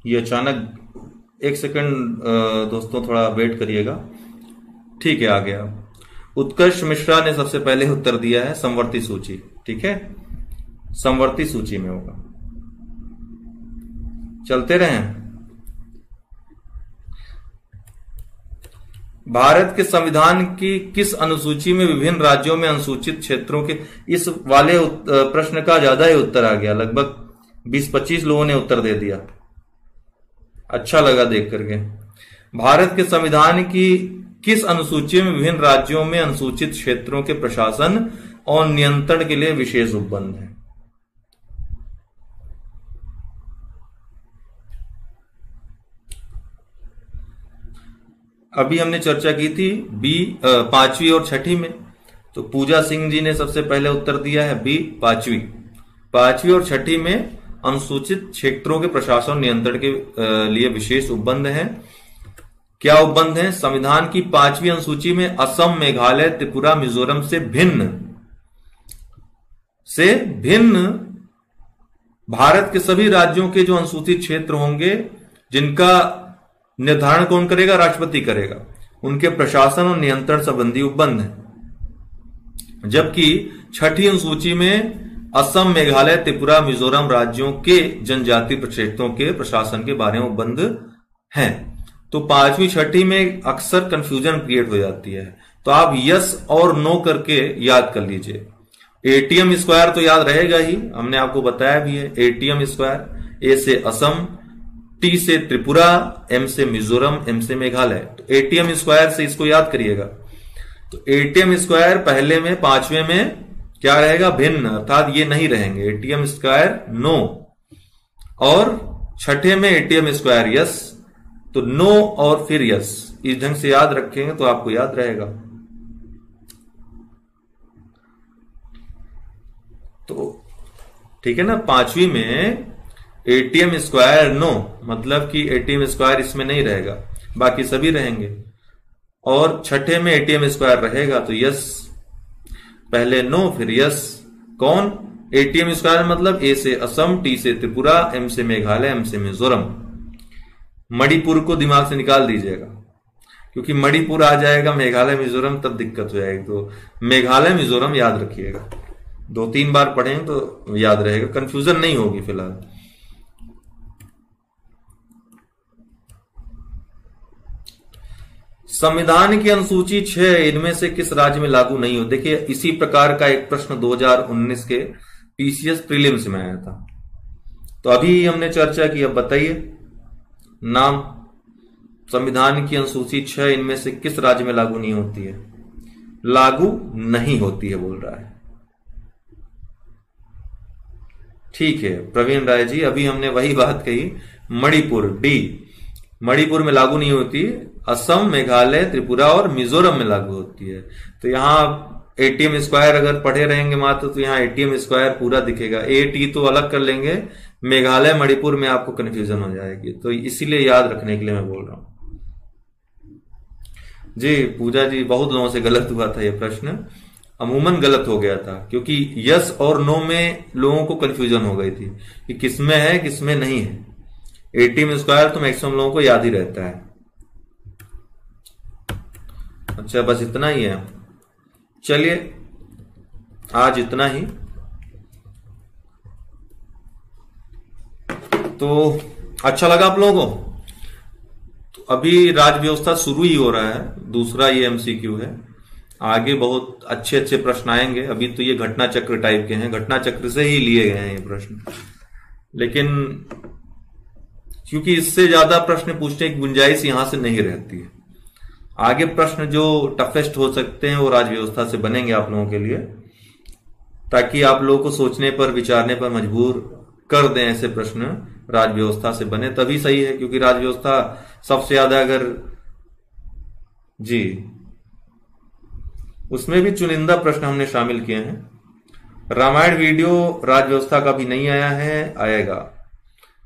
ये अचानक, एक सेकंड दोस्तों, थोड़ा वेट करिएगा। ठीक है, आ गया। उत्कर्ष मिश्रा ने सबसे पहले उत्तर दिया है समवर्ती सूची। ठीक है, समवर्ती सूची में होगा। चलते रहें। भारत के संविधान की किस अनुसूची में विभिन्न राज्यों में अनुसूचित क्षेत्रों के, इस वाले प्रश्न का ज्यादा ही उत्तर आ गया। लगभग 20-25 लोगों ने उत्तर दे दिया। अच्छा लगा देख करके। भारत के संविधान की किस अनुसूची में विभिन्न राज्यों में अनुसूचित क्षेत्रों के प्रशासन और नियंत्रण के लिए विशेष उपबंध है? अभी हमने चर्चा की थी बी, 5वीं और 6ठी में। तो पूजा सिंह जी ने सबसे पहले उत्तर दिया है बी, 5वीं और 6ठी में अनुसूचित क्षेत्रों के प्रशासन नियंत्रण के लिए विशेष उपबंध है। क्या उपबंध है? संविधान की 5वीं अनुसूची में असम, मेघालय, त्रिपुरा, मिजोरम से भिन्न भारत के सभी राज्यों के जो अनुसूचित क्षेत्र होंगे, जिनका निर्धारण कौन करेगा? राष्ट्रपति करेगा। उनके प्रशासन और नियंत्रण संबंधी उपबंध है। जबकि 6ठी अनुसूची में असम, मेघालय, त्रिपुरा, मिजोरम राज्यों के जनजातीय क्षेत्रों के प्रशासन के बारे में उपबंध हैं। तो 5वीं 6ठी में अक्सर कंफ्यूजन क्रिएट हो जाती है। तो आप यस और नो करके याद कर लीजिए। एटीएम स्क्वायर तो याद रहेगा ही, हमने आपको बताया भी है। एटीएम स्क्वायर, ए से असम, टी से त्रिपुरा, एम से मिजोरम, एम से मेघालय। तो एटीएम स्क्वायर से इसको याद करिएगा। तो एटीएम स्क्वायर पहले में, 5वें में क्या रहेगा? भिन्न, अर्थात ये नहीं रहेंगे। एटीएम स्क्वायर नो, और 6ठे में एटीएम स्क्वायर यस। तो नो और फिर यस, इस ढंग से याद रखेंगे तो आपको याद रहेगा। तो ठीक है ना, पांचवी में एटीएम स्क्वायर नो, मतलब कि एटीएम स्क्वायर इसमें नहीं रहेगा, बाकी सभी रहेंगे। और छठे में एटीएम स्क्वायर रहेगा तो यस, पहले नो फिर यस। कौन? एटीएम स्क्वायर मतलब ए से असम, टी से त्रिपुरा, एम से मेघालय, एम से मिजोरम। मणिपुर को दिमाग से निकाल दीजिएगा, क्योंकि मणिपुर आ जाएगा मेघालय मिजोरम तब दिक्कत हो जाएगी। तो मेघालय मिजोरम याद रखिएगा, 2-3 बार पढ़ेंगे तो याद रहेगा, कंफ्यूजन नहीं होगी फिलहाल। संविधान की अनुसूची 6 इनमें से किस राज्य में लागू नहीं हो? देखिए, इसी प्रकार का एक प्रश्न 2019 के पीसीएस प्रीलिम्स में आया था, तो अभी हमने चर्चा की। अब बताइए नाम, संविधान की अनुसूची 6 इनमें से किस राज्य में लागू नहीं होती है? लागू नहीं होती है बोल रहा है। ठीक है प्रवीण राय जी, अभी हमने वही बात कही, मणिपुर, डी, मणिपुर में लागू नहीं होती, असम, मेघालय, त्रिपुरा और मिजोरम में लागू होती है। तो यहां एटीएम स्क्वायर अगर पढ़े रहेंगे मात्र तो यहां एटीएम स्क्वायर पूरा दिखेगा, ए टी तो अलग कर लेंगे, मेघालय मणिपुर में आपको कंफ्यूजन हो जाएगी। तो इसीलिए याद रखने के लिए मैं बोल रहा हूं जी। पूजा जी, बहुत लोगों से गलत हुआ था ये प्रश्न, अमूमन गलत हो गया था, क्योंकि यस और नो में लोगों को कंफ्यूजन हो गई थी कि किसमें है किसमें नहीं है। एटीएम स्क्वायर तो मैक्सिमम लोगों को याद ही रहता है। अच्छा, बस इतना ही है, चलिए आज इतना ही। तो अच्छा लगा आप लोगों को? तो अभी राज व्यवस्था शुरू ही हो रहा है, दूसरा ये एमसीक्यू है, आगे बहुत अच्छे अच्छे प्रश्न आएंगे। अभी तो ये घटना चक्र टाइप के हैं, घटना चक्र से ही लिए गए हैं ये प्रश्न, लेकिन क्योंकि इससे ज्यादा प्रश्न पूछने की गुंजाइश यहां से नहीं रहती है। आगे प्रश्न जो टफेस्ट हो सकते हैं वो राज व्यवस्था से बनेंगे आप लोगों के लिए, ताकि आप लोगों को सोचने पर, विचारने पर मजबूर कर दें। ऐसे प्रश्न राज व्यवस्था से बने तभी सही है, क्योंकि राज व्यवस्था सबसे ज्यादा अगर जी, उसमें भी चुनिंदा प्रश्न हमने शामिल किए हैं। रामायण वीडियो राज व्यवस्था का भी नहीं आया है, आएगा।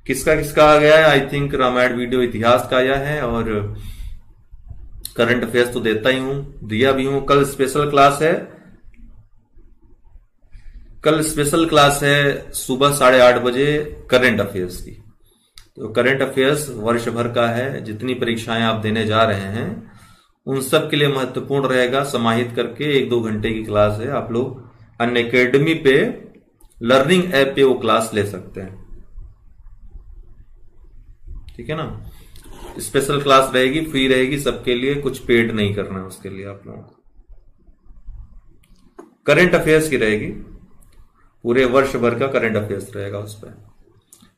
किसका किसका आ गया है? आई थिंक रामायण वीडियो इतिहास का आया है, और करंट अफेयर्स तो देता ही हूं, दिया भी हूं। कल स्पेशल क्लास है, कल स्पेशल क्लास है सुबह 8:30 बजे करंट अफेयर्स की। तो करंट अफेयर्स वर्ष भर का है, जितनी परीक्षाएं आप देने जा रहे हैं उन सब के लिए महत्वपूर्ण रहेगा। समाहित करके 1-2 घंटे की क्लास है, आप लोग अनअकैडमी पे लर्निंग ऐप पे वो क्लास ले सकते हैं, ठीक है ना। स्पेशल क्लास रहेगी, फ्री रहेगी सबके लिए, कुछ पेड नहीं करना है उसके लिए आप लोगों को। करंट अफेयर्स की रहेगी, पूरे वर्ष भर का करंट अफेयर्स रहेगा उस पर।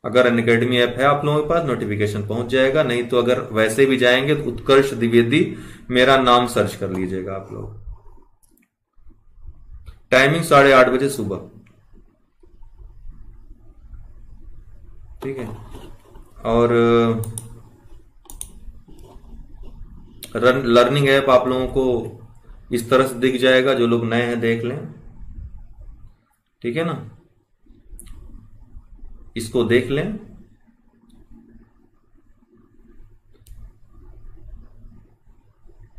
अगर अनअकैडमी ऐप है आप लोगों के पास, नोटिफिकेशन पहुंच जाएगा, नहीं तो अगर वैसे भी जाएंगे तो उत्कर्ष द्विवेदी मेरा नाम सर्च कर लीजिएगा आप लोग। टाइमिंग 8:30 बजे सुबह, ठीक है। और लर्निंग ऐप आप लोगों को इस तरह से दिख जाएगा, जो लोग नए हैं देख लें, ठीक है ना, इसको देख लें।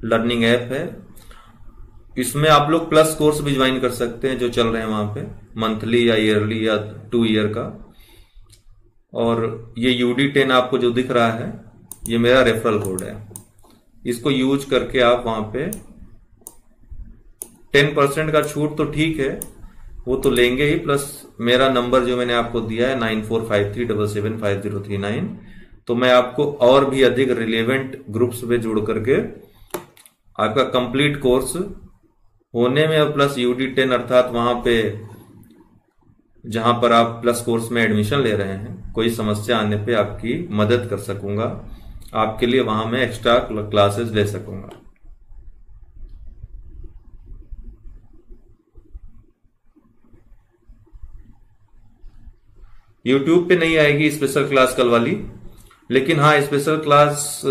लर्निंग ऐप है, इसमें आप लोग प्लस कोर्स भी ज्वाइन कर सकते हैं जो चल रहे हैं वहां पे, मंथली या ईयरली या 2 ईयर का। और ये UD10 आपको जो दिख रहा है ये मेरा रेफरल कोड है, इसको यूज करके आप वहां पे 10% का छूट तो ठीक है, वो तो लेंगे ही, प्लस मेरा नंबर जो मैंने आपको दिया है 9453775039, तो मैं आपको और भी अधिक रिलेवेंट ग्रुप्स में जुड़ करके आपका कंप्लीट कोर्स होने में, और प्लस UD10 अर्थात वहां पे जहां पर आप प्लस कोर्स में एडमिशन ले रहे हैं, कोई समस्या आने पे आपकी मदद कर सकूंगा, आपके लिए वहां मैं एक्स्ट्रा क्लासेस ले सकूंगा। YouTube पे नहीं आएगी स्पेशल क्लास कल वाली, लेकिन हाँ स्पेशल क्लास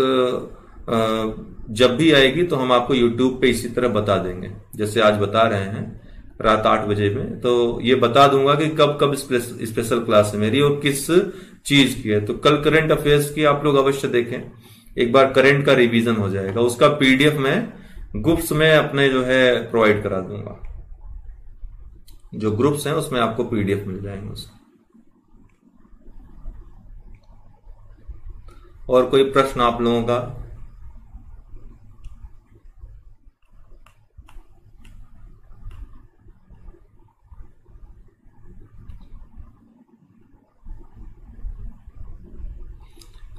जब भी आएगी तो हम आपको यूट्यूब पे इसी तरह बता देंगे, जैसे आज बता रहे हैं रात 8 बजे में, तो ये बता दूंगा कि कब कब स्पेशल क्लास है मेरी और किस चीज की है। तो कल करंट अफेयर्स की आप लोग अवश्य देखें, एक बार करंट का रिवीजन हो जाएगा, उसका पीडीएफ मैं ग्रुप्स में अपने जो है प्रोवाइड करा दूंगा, जो ग्रुप्स हैं उसमें आपको पीडीएफ मिल जाएंगे उसके। और कोई प्रश्न आप लोगों का?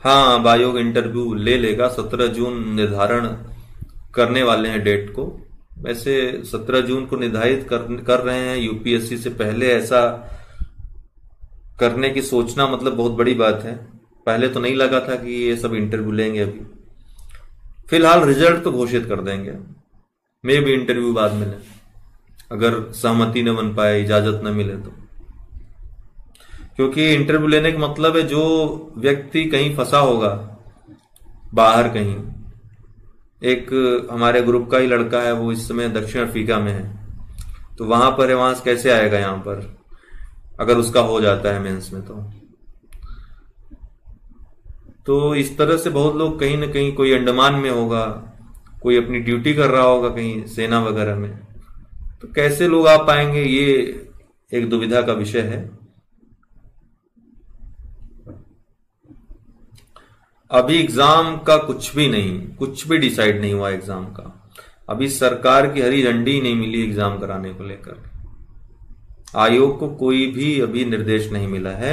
हाँ, अब आयोग इंटरव्यू ले लेगा, 17 जून निर्धारण करने वाले हैं डेट को। वैसे 17 जून को निर्धारित कर रहे हैं यूपीएससी से पहले, ऐसा करने की सोचना मतलब बहुत बड़ी बात है। पहले तो नहीं लगा था कि ये सब इंटरव्यू लेंगे। अभी फिलहाल रिजल्ट तो घोषित कर देंगे, मे भी इंटरव्यू बाद मिले, अगर सहमति न बन पाए, इजाजत न मिले तो। क्योंकि इंटरव्यू लेने का मतलब है जो व्यक्ति कहीं फंसा होगा बाहर कहीं, एक हमारे ग्रुप का ही लड़का है, वो इस समय दक्षिण अफ्रीका में है, तो वहां पर है, वहां से कैसे आएगा यहां पर अगर उसका हो जाता है मेंस में। तो इस तरह से बहुत लोग कहीं ना कहीं, कोई अंडमान में होगा, कोई अपनी ड्यूटी कर रहा होगा कहीं सेना वगैरह में, तो कैसे लोग आ पाएंगे, ये एक दुविधा का विषय है। अभी एग्जाम का कुछ भी डिसाइड नहीं हुआ एग्जाम का। अभी सरकार की हरी झंडी नहीं मिली एग्जाम कराने को लेकर, आयोग को कोई भी अभी निर्देश नहीं मिला है,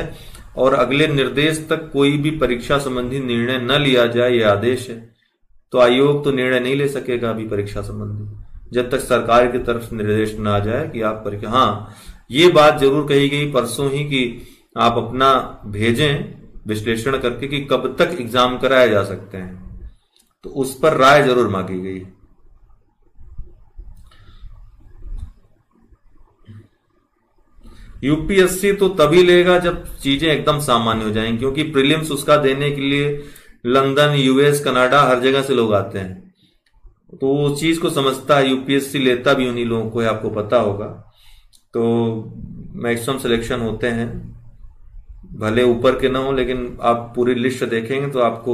और अगले निर्देश तक कोई भी परीक्षा संबंधी निर्णय न लिया जाए, यह आदेश है। तो आयोग तो निर्णय नहीं ले सकेगा अभी परीक्षा संबंधी, जब तक सरकार की तरफ से निर्देश न आ जाए कि आप परीक्षा। हाँ, ये बात जरूर कही गई परसों ही कि आप अपना भेजें विश्लेषण करके कि कब तक एग्जाम कराए जा सकते हैं, तो उस पर राय जरूर मांगी गई। यूपीएससी तो तभी लेगा जब चीजें एकदम सामान्य हो जाएंगी, क्योंकि प्रीलिम्स उसका देने के लिए लंदन, यूएस, कनाडा, हर जगह से लोग आते हैं, तो वो चीज को समझता है। यूपीएससी लेता भी उन्हीं लोगों को है, आपको पता होगा। तो मैक्सिमम सिलेक्शन होते हैं, भले ऊपर के ना हो, लेकिन आप पूरी लिस्ट देखेंगे तो आपको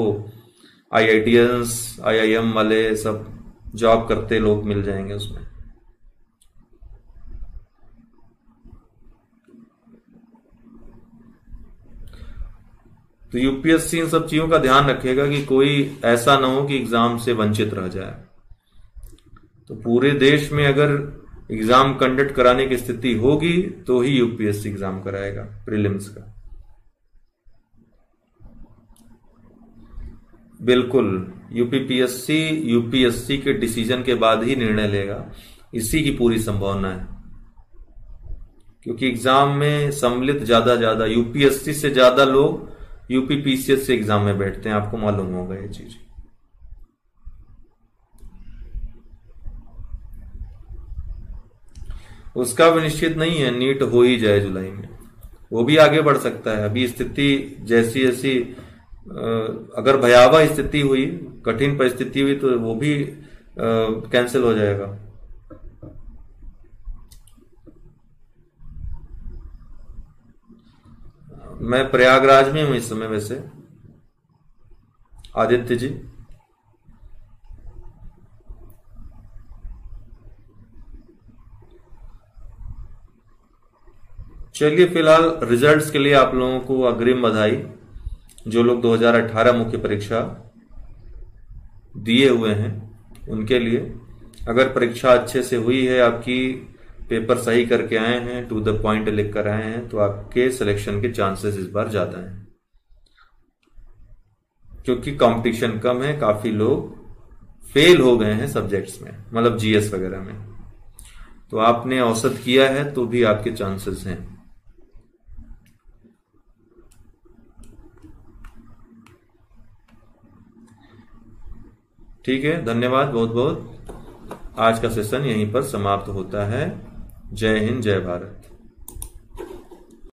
आईआईटीएंस, आईआईएम वाले सब जॉब करते लोग मिल जाएंगे उसमें। तो यूपीएससी इन सब चीजों का ध्यान रखेगा कि कोई ऐसा ना हो कि एग्जाम से वंचित रह जाए। तो पूरे देश में अगर एग्जाम कंडक्ट कराने की स्थिति होगी तो ही यूपीएससी एग्जाम कराएगा प्रीलिम्स का। बिल्कुल, यूपीपीएससी यूपीएससी के डिसीजन के बाद ही निर्णय लेगा, इसी की पूरी संभावना है। क्योंकि एग्जाम में सम्मिलित ज्यादा यूपीएससी से ज्यादा लोग यूपीपीसीएस से एग्जाम में बैठते हैं, आपको मालूम होगा ये चीज। उसका भी निश्चित नहीं है, नीट हो ही जाए जुलाई में, वो भी आगे बढ़ सकता है। अभी स्थिति जैसी जैसी अगर भयावह स्थिति हुई, कठिन परिस्थिति हुई, तो वो भी कैंसिल हो जाएगा। मैं प्रयागराज में हूं इस समय वैसे, आदित्य जी। चलिए, फिलहाल रिजल्ट्स के लिए आप लोगों को अग्रिम बधाई, जो लोग 2018 मुख्य परीक्षा दिए हुए हैं उनके लिए। अगर परीक्षा अच्छे से हुई है, आपकी पेपर सही करके आए हैं, टू द पॉइंट लिख कर आए हैं, तो आपके सिलेक्शन के चांसेस इस बार ज्यादा हैं, क्योंकि कंपटीशन कम है। काफी लोग फेल हो गए हैं सब्जेक्ट्स में, मतलब जीएस वगैरह में, तो आपने औसत किया है तो भी आपके चांसेस हैं। ठीक है, धन्यवाद बहुत बहुत। आज का सेशन यहीं पर समाप्त होता है। जय हिंद, जय भारत।